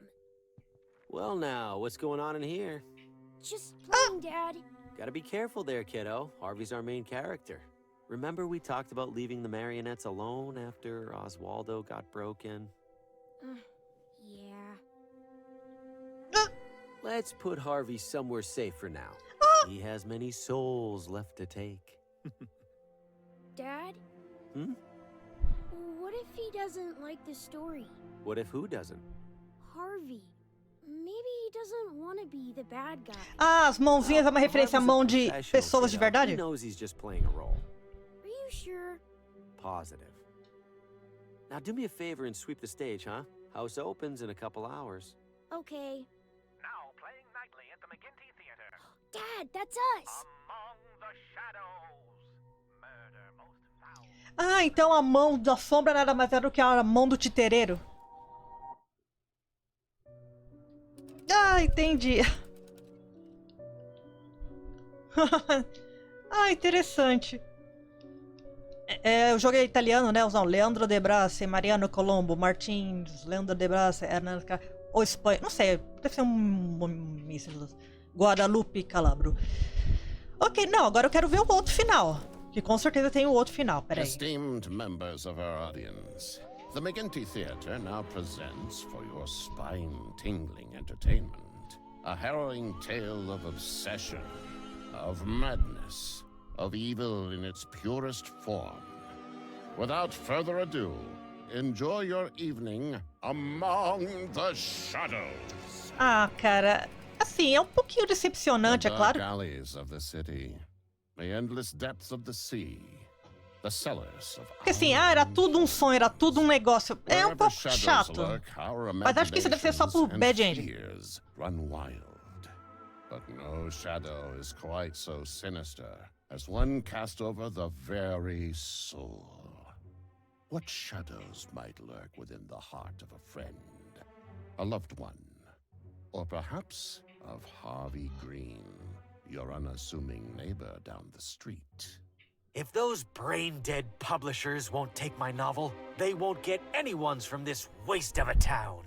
Well now, what's going on in here? Just playing, Dad. Gotta be careful there, kiddo. Harvey's our main character. Remember we talked about leaving the marionettes alone after Oswaldo got broken? Yeah. Let's put Harvey somewhere safe for now. He has many souls left to take. Dad? Hmm? What if he doesn't like the story? What if who doesn't? Harvey. Maybe he doesn't want to be the bad guy. Ah, as mãozinhas é uma referência à mão de Professional, pessoas de kiddo. He verdade? knows he's just playing a role. Are you sure? Positive. Now do me a favor and sweep the stage, huh? House opens in a couple hours. Okay. Now playing nightly at the McGinty Theater. Dad, that's us. Among the Shadows. Murder most foul. Ah, então a mão da sombra nada mais era do que a mão do titereiro. Ah, entendi. Ah, interessante. O jogo é italiano, né? Usam Leandro de Brasi, Mariano Colombo, Martins, Leandro de Brasi, Hernán, ou Espanha. Não sei, deve ser um míssil. Guadalupe Calabro. Ok, não, agora eu quero ver o outro final. Que com certeza tem o outro final, peraí. Esteemed members of our audience, the McGinty Theater now presents for your spine-tingling entertainment a harrowing tale of obsession, of madness, of evil in its purest form. Without further ado, enjoy your evening among the shadows. Ah, cara, assim, é um pouquinho decepcionante, é The claro. dark alleys of the city, the endless depths of the sea, the cellars of Porque assim, era tudo um sonho, era tudo um negócio. É um Wherever pouco shadows chato. lurk, our Mas acho que isso deve ser só pro imaginations bad and ending. fears run wild. But no shadow is quite so sinister as one cast over the very soul. What shadows might lurk within the heart of a friend, a loved one, or perhaps of Harvey Green, your unassuming neighbor down the street? If those brain-dead publishers won't take my novel, they won't get anyone's from this waste of a town.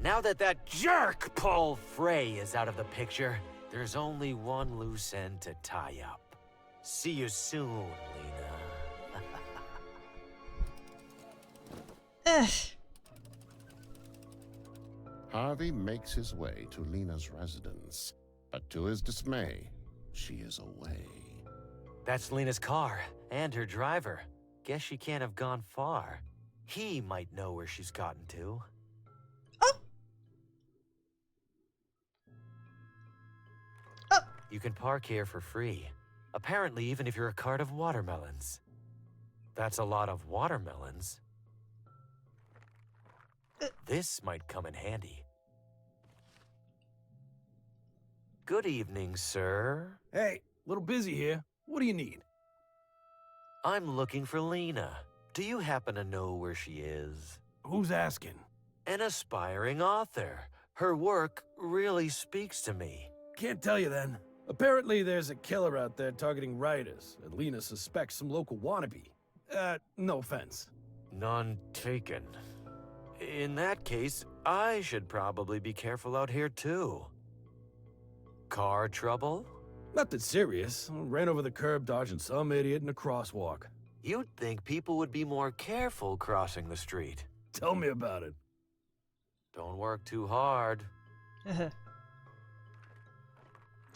Now that jerk Paul Frey is out of the picture, there's only one loose end to tie up. See you soon, Lena. Harvey makes his way to Lena's residence, but to his dismay, she is away. That's Lena's car, and her driver. Guess she can't have gone far. He might know where she's gotten to. You can park here for free. Apparently, even if you're a cart of watermelons. That's a lot of watermelons. This might come in handy. Good evening, sir. Hey, a little busy here. What do you need? I'm looking for Lena. Do you happen to know where she is? Who's asking? An aspiring author. Her work really speaks to me. Can't tell you then. Apparently there's a killer out there targeting writers, and Lena suspects some local wannabe. No offense. None taken. In that case, I should probably be careful out here too. Car trouble? Nothing serious. Ran over the curb dodging some idiot in a crosswalk. You'd think people would be more careful crossing the street. Tell me about it. Don't work too hard.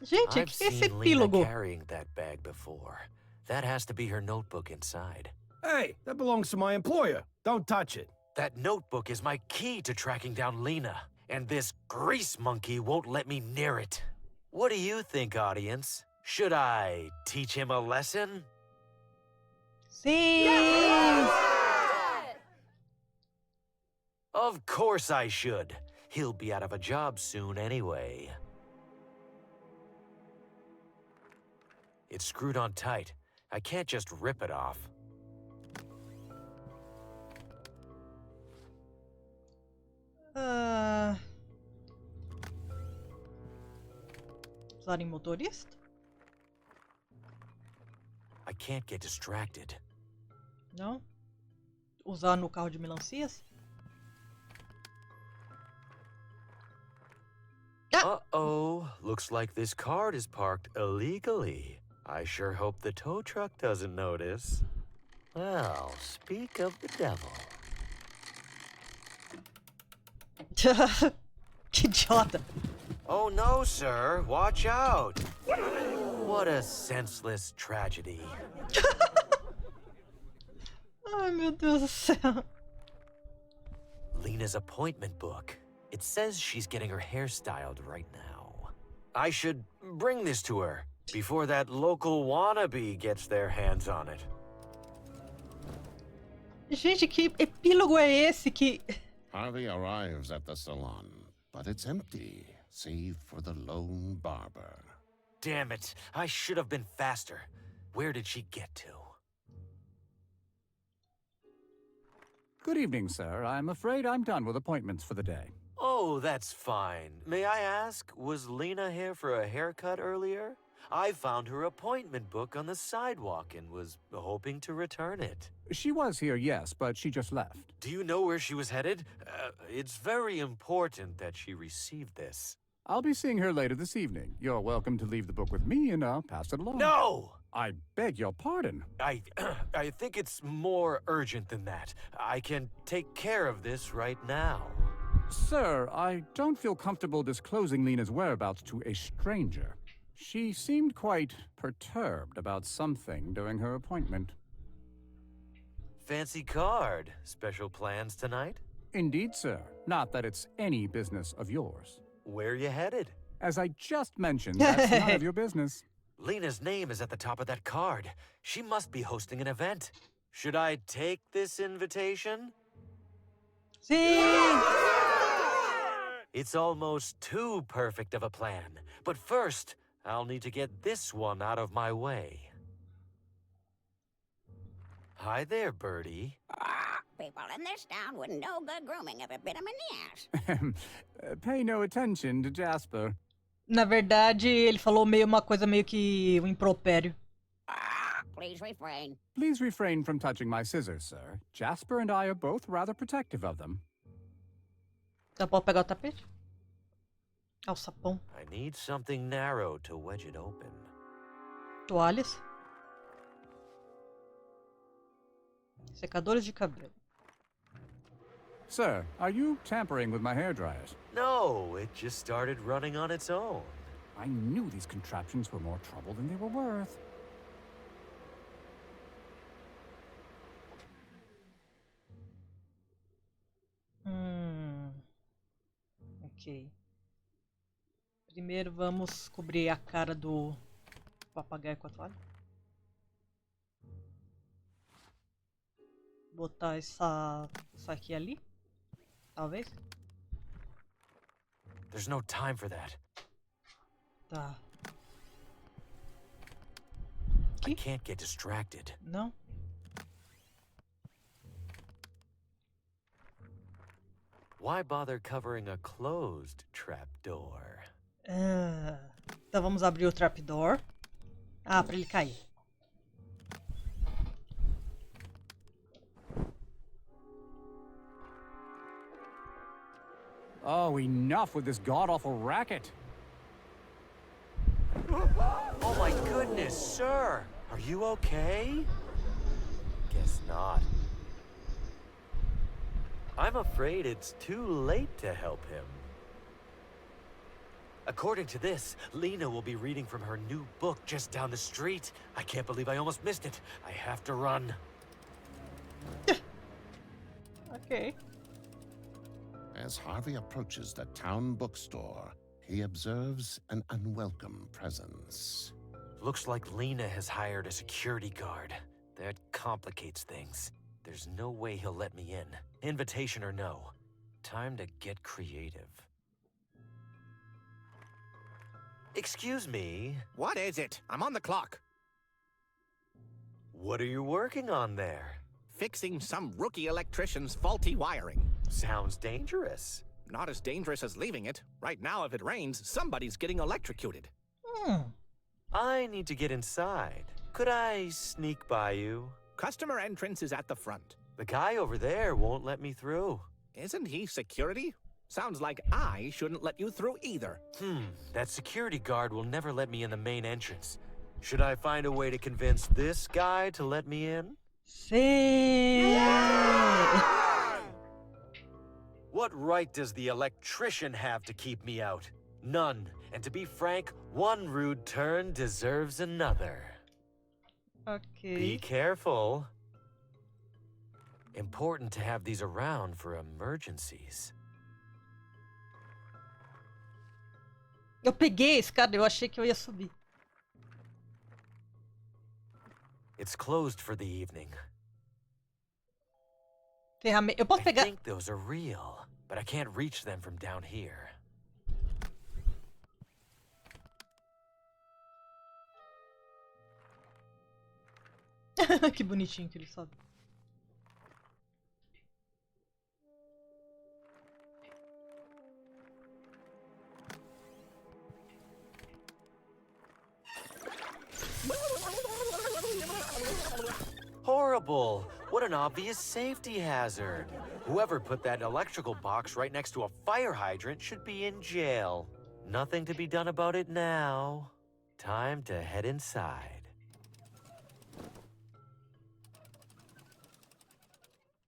Gente, I've que esse seen Lena epílogo? carrying that bag before. That has to be her notebook inside. Hey, that belongs to my employer. Don't touch it. That notebook is my key to tracking down Lena, and this grease monkey won't let me near it. What do you think, audience? Should I teach him a lesson? Sim! Of course I should. He'll be out of a job soon anyway. It's screwed on tight. I can't just rip it off. Usar em motorista? I can't get distracted. Não? Usar no carro de melancias? Uh-oh. Looks like this card is parked illegally. I sure hope the tow truck doesn't notice. Well, speak of the devil. Que idiota. Oh no, sir. Watch out. What a senseless tragedy. Ai, meu Deus do céu. Lena's appointment book. It says she's getting her hair styled right now. I should bring this to her before that local wannabe gets their hands on it. Gente, que epílogo é esse que... Harvey arrives at the salon, but it's empty, save for the lone barber. Damn it. I should have been faster. Where did she get to? Good evening, sir. I'm afraid I'm done with appointments for the day. Oh, that's fine. May I ask, was Lena here for a haircut earlier? I found her appointment book on the sidewalk and was hoping to return it. She was here, yes, but she just left. Do you know where she was headed? It's very important that she received this. I'll be seeing her later this evening. You're welcome to leave the book with me and I'll pass it along. No! I beg your pardon. I think it's more urgent than that. I can take care of this right now. Sir, I don't feel comfortable disclosing Lena's whereabouts to a stranger. She seemed quite perturbed about something during her appointment. Fancy card. Special plans tonight? Indeed, sir. Not that it's any business of yours. Where you headed? As I just mentioned, that's none of your business. Lena's name is at the top of that card. She must be hosting an event. Should I take this invitation? Sim! It's almost too perfect of a plan. But first, I'll need to get this one out of my way. Hi there, Birdie. People in this town wouldn't know good grooming if it bit 'em in the ass. Pay no attention to Jasper. Na verdade, ele falou meio uma coisa meio que um impropério. Please refrain. Please refrain from touching my scissors, sir. Jasper and I are both rather protective of them. Dá pra pegar o tapete? Ah, o sapão. I need something narrow to wedge it open. Toalhas. Secadores de cabelo. Sir, are you tampering with my hairdryers? No, it just started running on its own. I knew these contraptions were more trouble than they were worth. Ok. Primeiro vamos cobrir a cara do papagaio com a toalha. Botar essa aqui ali. Talvez. There's no time for that. Tá. I can't get distracted. Não? Why bother covering a closed trapdoor? Então vamos abrir o trapdoor. Ah, pra ele cair. Oh, enough with this god-awful racket. Oh my goodness, sir! Are you okay? Guess not. I'm afraid it's too late to help him. According to this, Lena will be reading from her new book just down the street. I can't believe I almost missed it. I have to run. Ok. As Harvey approaches the town bookstore, he observes an unwelcome presence. Looks like Lena has hired a security guard. That complicates things. There's no way he'll let me in. Invitation or no. Time to get creative. Excuse me. What is it? I'm on the clock. What are you working on there? Fixing some rookie electrician's faulty wiring. Sounds dangerous. Not as dangerous as leaving it. Right now, if it rains, somebody's getting electrocuted. I need to get inside. Could I sneak by you? Customer entrance is at the front. The guy over there won't let me through. Isn't he security? Sounds like I shouldn't let you through either. That security guard will never let me in the main entrance. Should I find a way to convince this guy to let me in? What right does the electrician have to keep me out? None. And to be frank, one rude turn deserves another. Ok. Be careful. Important to have these around for emergencies. Eu peguei a escada, eu achei que eu ia subir. It's closed for the evening. Ferramenta. Eu posso pegar. I think those are real, but I can't reach them from down here. Que bonitinho que ele sobe. Horrible! What an obvious safety hazard. Whoever put that electrical box right next to a fire hydrant should be in jail. Nothing to be done about it now. Time to head inside.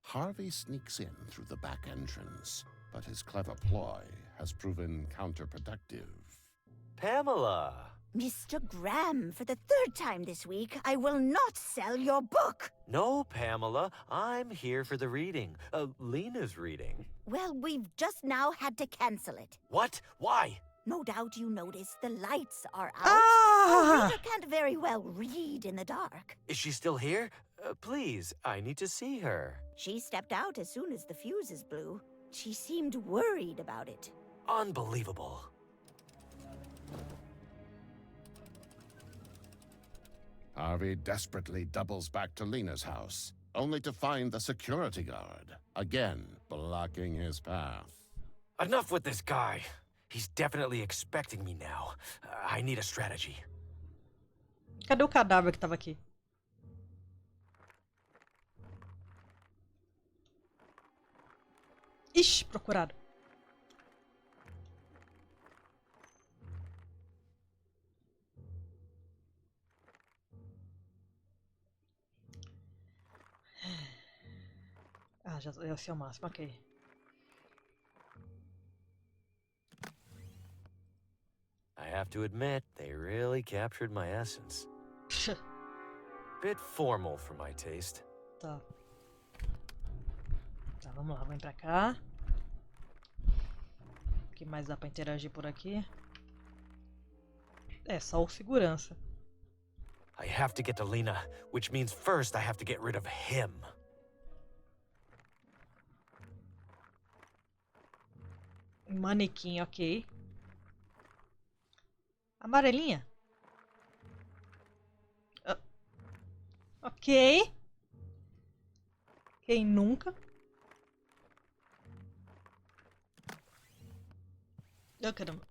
Harvey sneaks in through the back entrance, but his clever ploy has proven counterproductive. Pamela! Mr. Graham, for the third time this week, I will not sell your book. No, Pamela. I'm here for the reading. Lena's reading. Well, we've just now had to cancel it. What? Why? No doubt you noticed the lights are out. Ah! A reader can't very well read in the dark. Is she still here? Please, I need to see her. She stepped out as soon as the fuses blew. She seemed worried about it. Unbelievable. Harvey desperately doubles back to Lena's house, only to find the security guard, again blocking his path. Enough with this guy. He's definitely expecting me now. I need a strategy. Cadê o cadáver que tava aqui? Ixi, procurado. Ah, já esse é o máximo, ok. I have to admit, they really captured my essence. Bit formal for my taste. Tá. Tá, vamos lá, vem pra cá. O que mais dá pra interagir por aqui? É, só o segurança. I have to get to Lena, which means first I have to get rid of him. Manequim, ok. Amarelinha. Ok. Quem nunca? Caramba.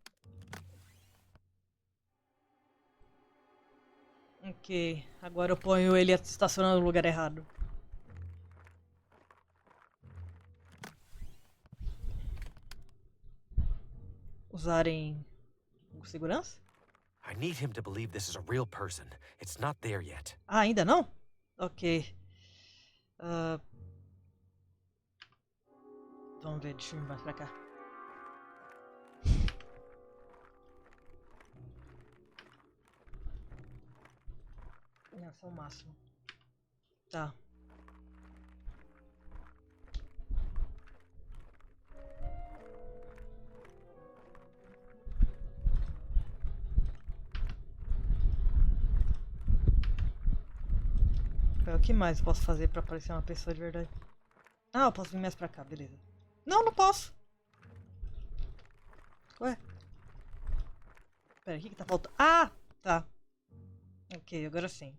Ok. Agora eu ponho ele estacionando no lugar errado. Usarem segurança? I need him to believe this is a real person. It's not there yet. Ah, ainda não? Ok. Vamos ver, deixa eu ir mais pra cá. Esse é o máximo. Tá. O que mais eu posso fazer pra parecer uma pessoa de verdade? Ah, eu posso vir mais pra cá, beleza. Não, não posso. Ué? Pera, o que tá faltando? Ah, tá. Ok, agora sim.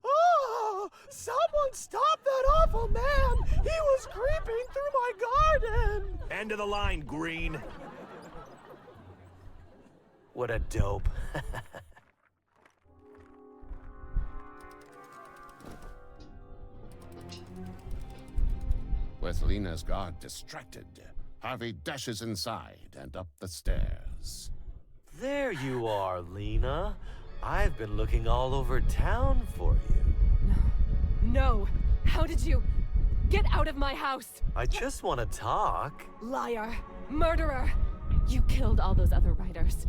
Oh, someone stop that awful man! He was creeping through my garden! End of the line, Green. What a dope. With Lena's guard distracted, Harvey dashes inside and up the stairs. There you are, Lena. I've been looking all over town for you. No! How did you... Get out of my house! I just want to talk. Liar! Murderer! You killed all those other writers.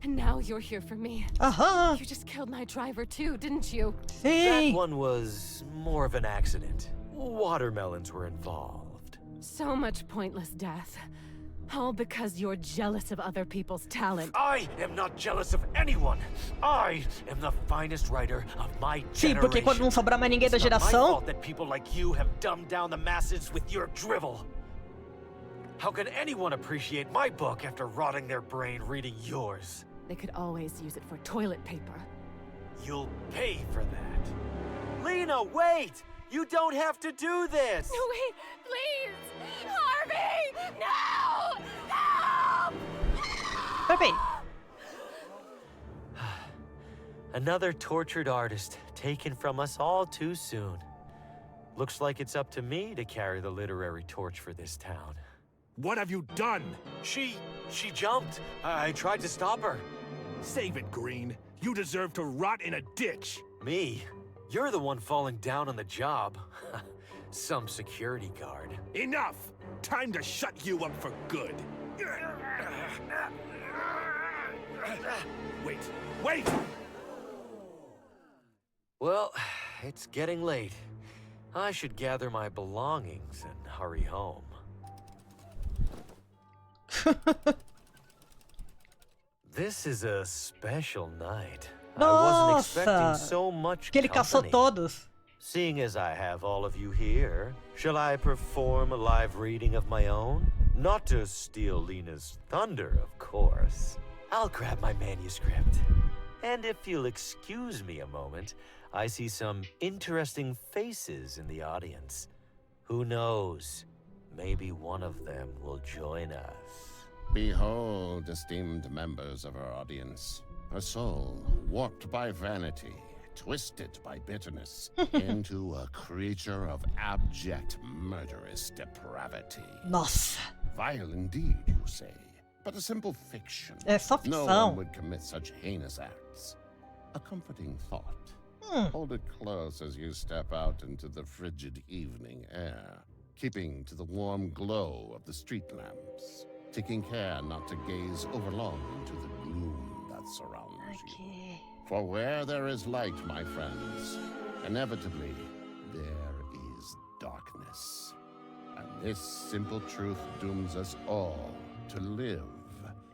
And now you're here for me. You just killed my driver too, didn't you? That one was more of an accident. Watermelons were involved. So much pointless death. All because you're jealous of other people's talent. I am not jealous of anyone. I am the finest writer of my Sim, generation. porque quando não sobrar mais ninguém da It's not my geração. fault that people like you have dumbed down the masses with your drivel. How can anyone appreciate my book after rotting their brain reading yours? They could always use it for toilet paper. You'll pay for that. Lena, wait! You don't have to do this! No, wait! Please! Harvey! No! Help! Harvey! Another tortured artist taken from us all too soon. Looks like it's up to me to carry the literary torch for this town. What have you done? She jumped. I tried to stop her. Save it, Green. You deserve to rot in a ditch. Me? You're the one falling down on the job. Some security guard. Enough! Time to shut you up for good. Wait, wait! Well, it's getting late. I should gather my belongings and hurry home. This is a special night. I wasn't expecting so much Que ele caçou company. todos. Seeing as I have all of you here, shall I perform a live reading of my own? Not to steal Lena's thunder, of course. I'll grab my manuscript. And if you'll excuse me a moment, I see some interesting faces in the audience. Who knows? Maybe one of them will join us. Behold, esteemed members of our audience, a soul warped by vanity, twisted by bitterness, into a creature of abject murderous depravity. Nossa. Vile indeed, you say, but a simple fiction. É só No ficção. one would commit such heinous acts. A comforting thought. Hold it close as you step out into the frigid evening air, keeping to the warm glow of the street lamps, taking care not to gaze overlong into the gloom that surrounds you. For where there is light, my friends, inevitably there is darkness. And this simple truth dooms us all to live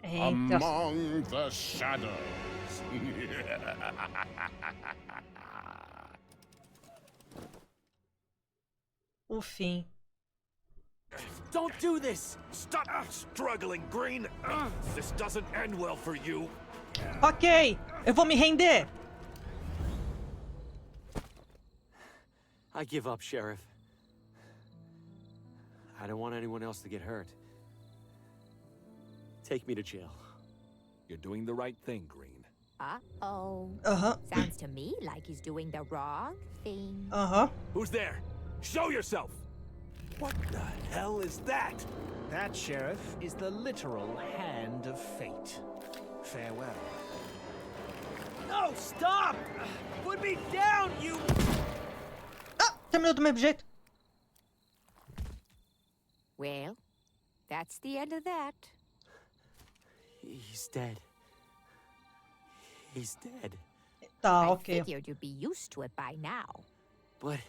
among the shadows. O fim. Don't do this! Stop struggling, Green! This doesn't end well for you. Ok, eu vou me render. I give up, Sheriff. I don't want anyone else to get hurt. Take me to jail. You're doing the right thing, Green. Uh-oh. Sounds to me like he's doing the wrong thing. Who's there? Show yourself! What the hell is that? That, Sheriff, is the literal hand of fate. Farewell. No, stop! Put me down, you... Ah, terminou do mesmo jeito. Well, that's the end of that. He's dead. He's dead. Tá, I ok. figured you'd be used to it by now. But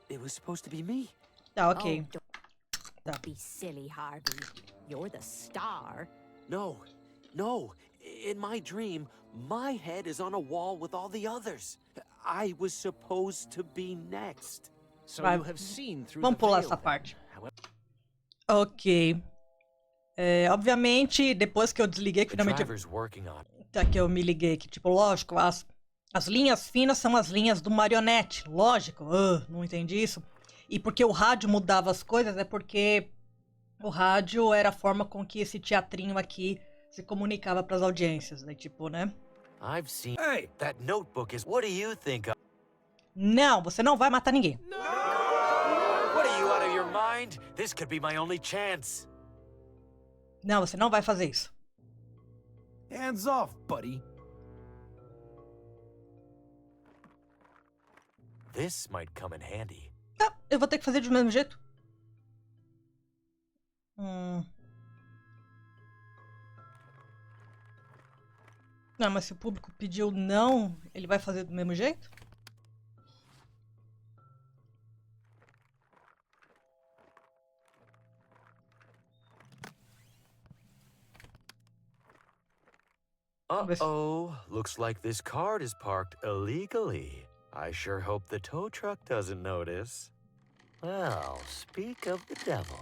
it was supposed to be me. Tá, ok. Don't be silly, Harvey. You're the star. No. In my dream, my head is on a wall with all the others. I was supposed to be next. So you have seen through Vamos pular essa parte. Ok. Obviamente, depois que eu desliguei, que finalmente... Tá, que eu me liguei, que tipo, lógico, as linhas finas são as linhas do marionete. Lógico, não entendi isso. E porque o rádio mudava as coisas, é porque o rádio era a forma com que esse teatrinho aqui se comunicava para as audiências, né? Tipo, né? I've seen that notebook is. What do you think of? Não, você não vai matar ninguém. What are you out of your mind? This could be my only chance. Não, você não vai fazer isso. Hands off, buddy. This might come in handy. Ah, eu vou ter que fazer do mesmo jeito. Não, mas se o público pediu não, ele vai fazer do mesmo jeito? Uh-oh, looks like this card is parked illegally. I sure hope the tow truck doesn't notice. Well, speak of the devil.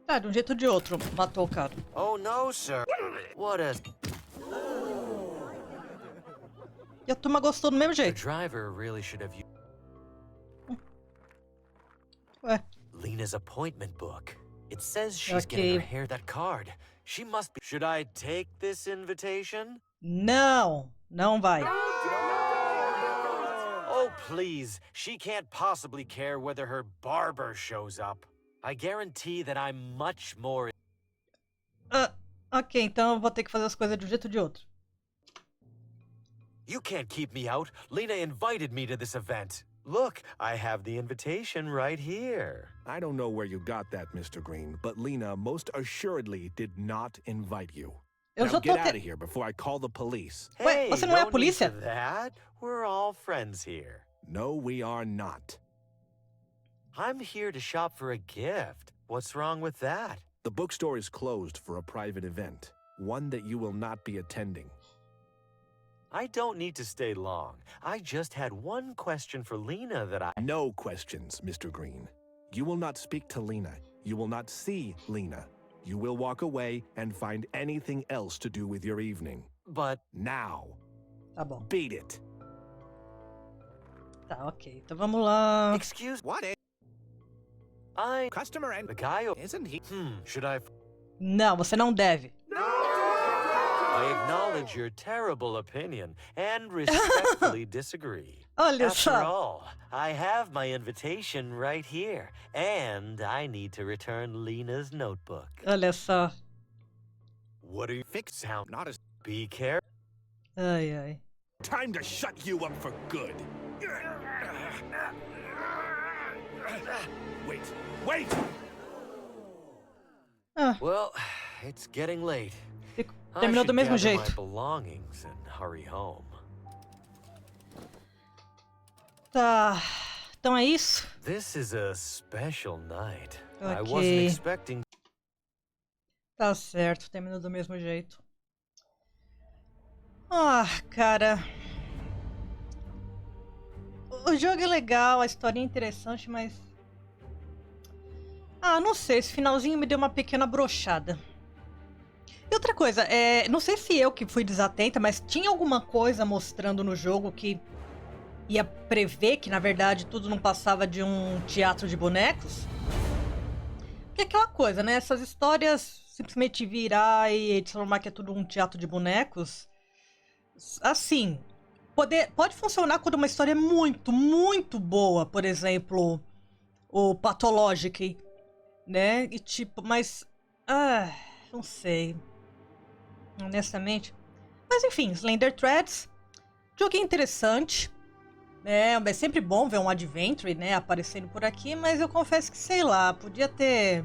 Ah, de um jeito ou de outro, matou o cara. Oh no, sir. What a... E a turma gostou do mesmo The jeito. driver really should have used Ué, Lena's appointment book. It says she's getting her hair that card. She must be... Should I take this invitation? não, não vai. Oh, please. She can't possibly care whether her barber shows up. I guarantee that I'm much more... Ok, então eu vou ter que fazer as coisas de um jeito ou de outro. You can't keep me out. Lena invited me to this event. Look, I have the invitation right here. I don't know where you got that, Mr. Green, but Lena most assuredly did not invite you. Now get out of here before I call the police. Ué, você não é a polícia? Need for that. We're all friends here. No, we are not. I'm here to shop for a gift. What's wrong with that? The bookstore is closed for a private event, one that you will not be attending. I don't need to stay long. I just had one question for Lena that I... No questions, Mr. Green. You will not speak to Lena. You will not see Lena. You will walk away and find anything else to do with your evening. But... Now. Tá bom. Beat it. Tá, ok. Então vamos lá. Excuse... What is... Customer and... The guy... Isn't he... Should I... Não, você não deve. I acknowledge your terrible opinion and respectfully disagree. Olha After só. all, I have my invitation right here, and I need to return Lena's notebook. Olha só. What are you fix sound? Not as be careful. Ai, ai. Time to shut you up for good. Wait! Well, it's getting late. Terminou do mesmo My jeito. belongings and hurry home. Tá. Então é isso? This is a special night. I Ok. wasn't expecting. Tá certo, terminou do mesmo jeito. Ah, cara. O jogo é legal, a história é interessante, mas... Ah, não sei, esse finalzinho me deu uma pequena brochada. E outra coisa, não sei se eu que fui desatenta, mas tinha alguma coisa mostrando no jogo que ia prever que, na verdade, tudo não passava de um teatro de bonecos? Porque é aquela coisa, né? Essas histórias simplesmente virar e transformar que é tudo um teatro de bonecos, assim, pode funcionar quando uma história é muito, muito boa. Por exemplo, o Pathologic, né? E tipo, mas... Ah, não sei... honestamente. Mas enfim, Slender Threads, joguinho interessante, né? É sempre bom ver um adventure, né, aparecendo por aqui, mas eu confesso que, sei lá, podia ter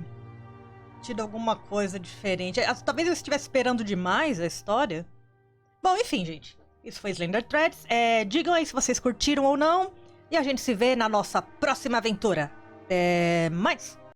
tido alguma coisa diferente. Talvez eu estivesse esperando demais a história. Bom, enfim, gente, isso foi Slender Threads. Digam aí se vocês curtiram ou não. E a gente se vê na nossa próxima aventura. Até mais!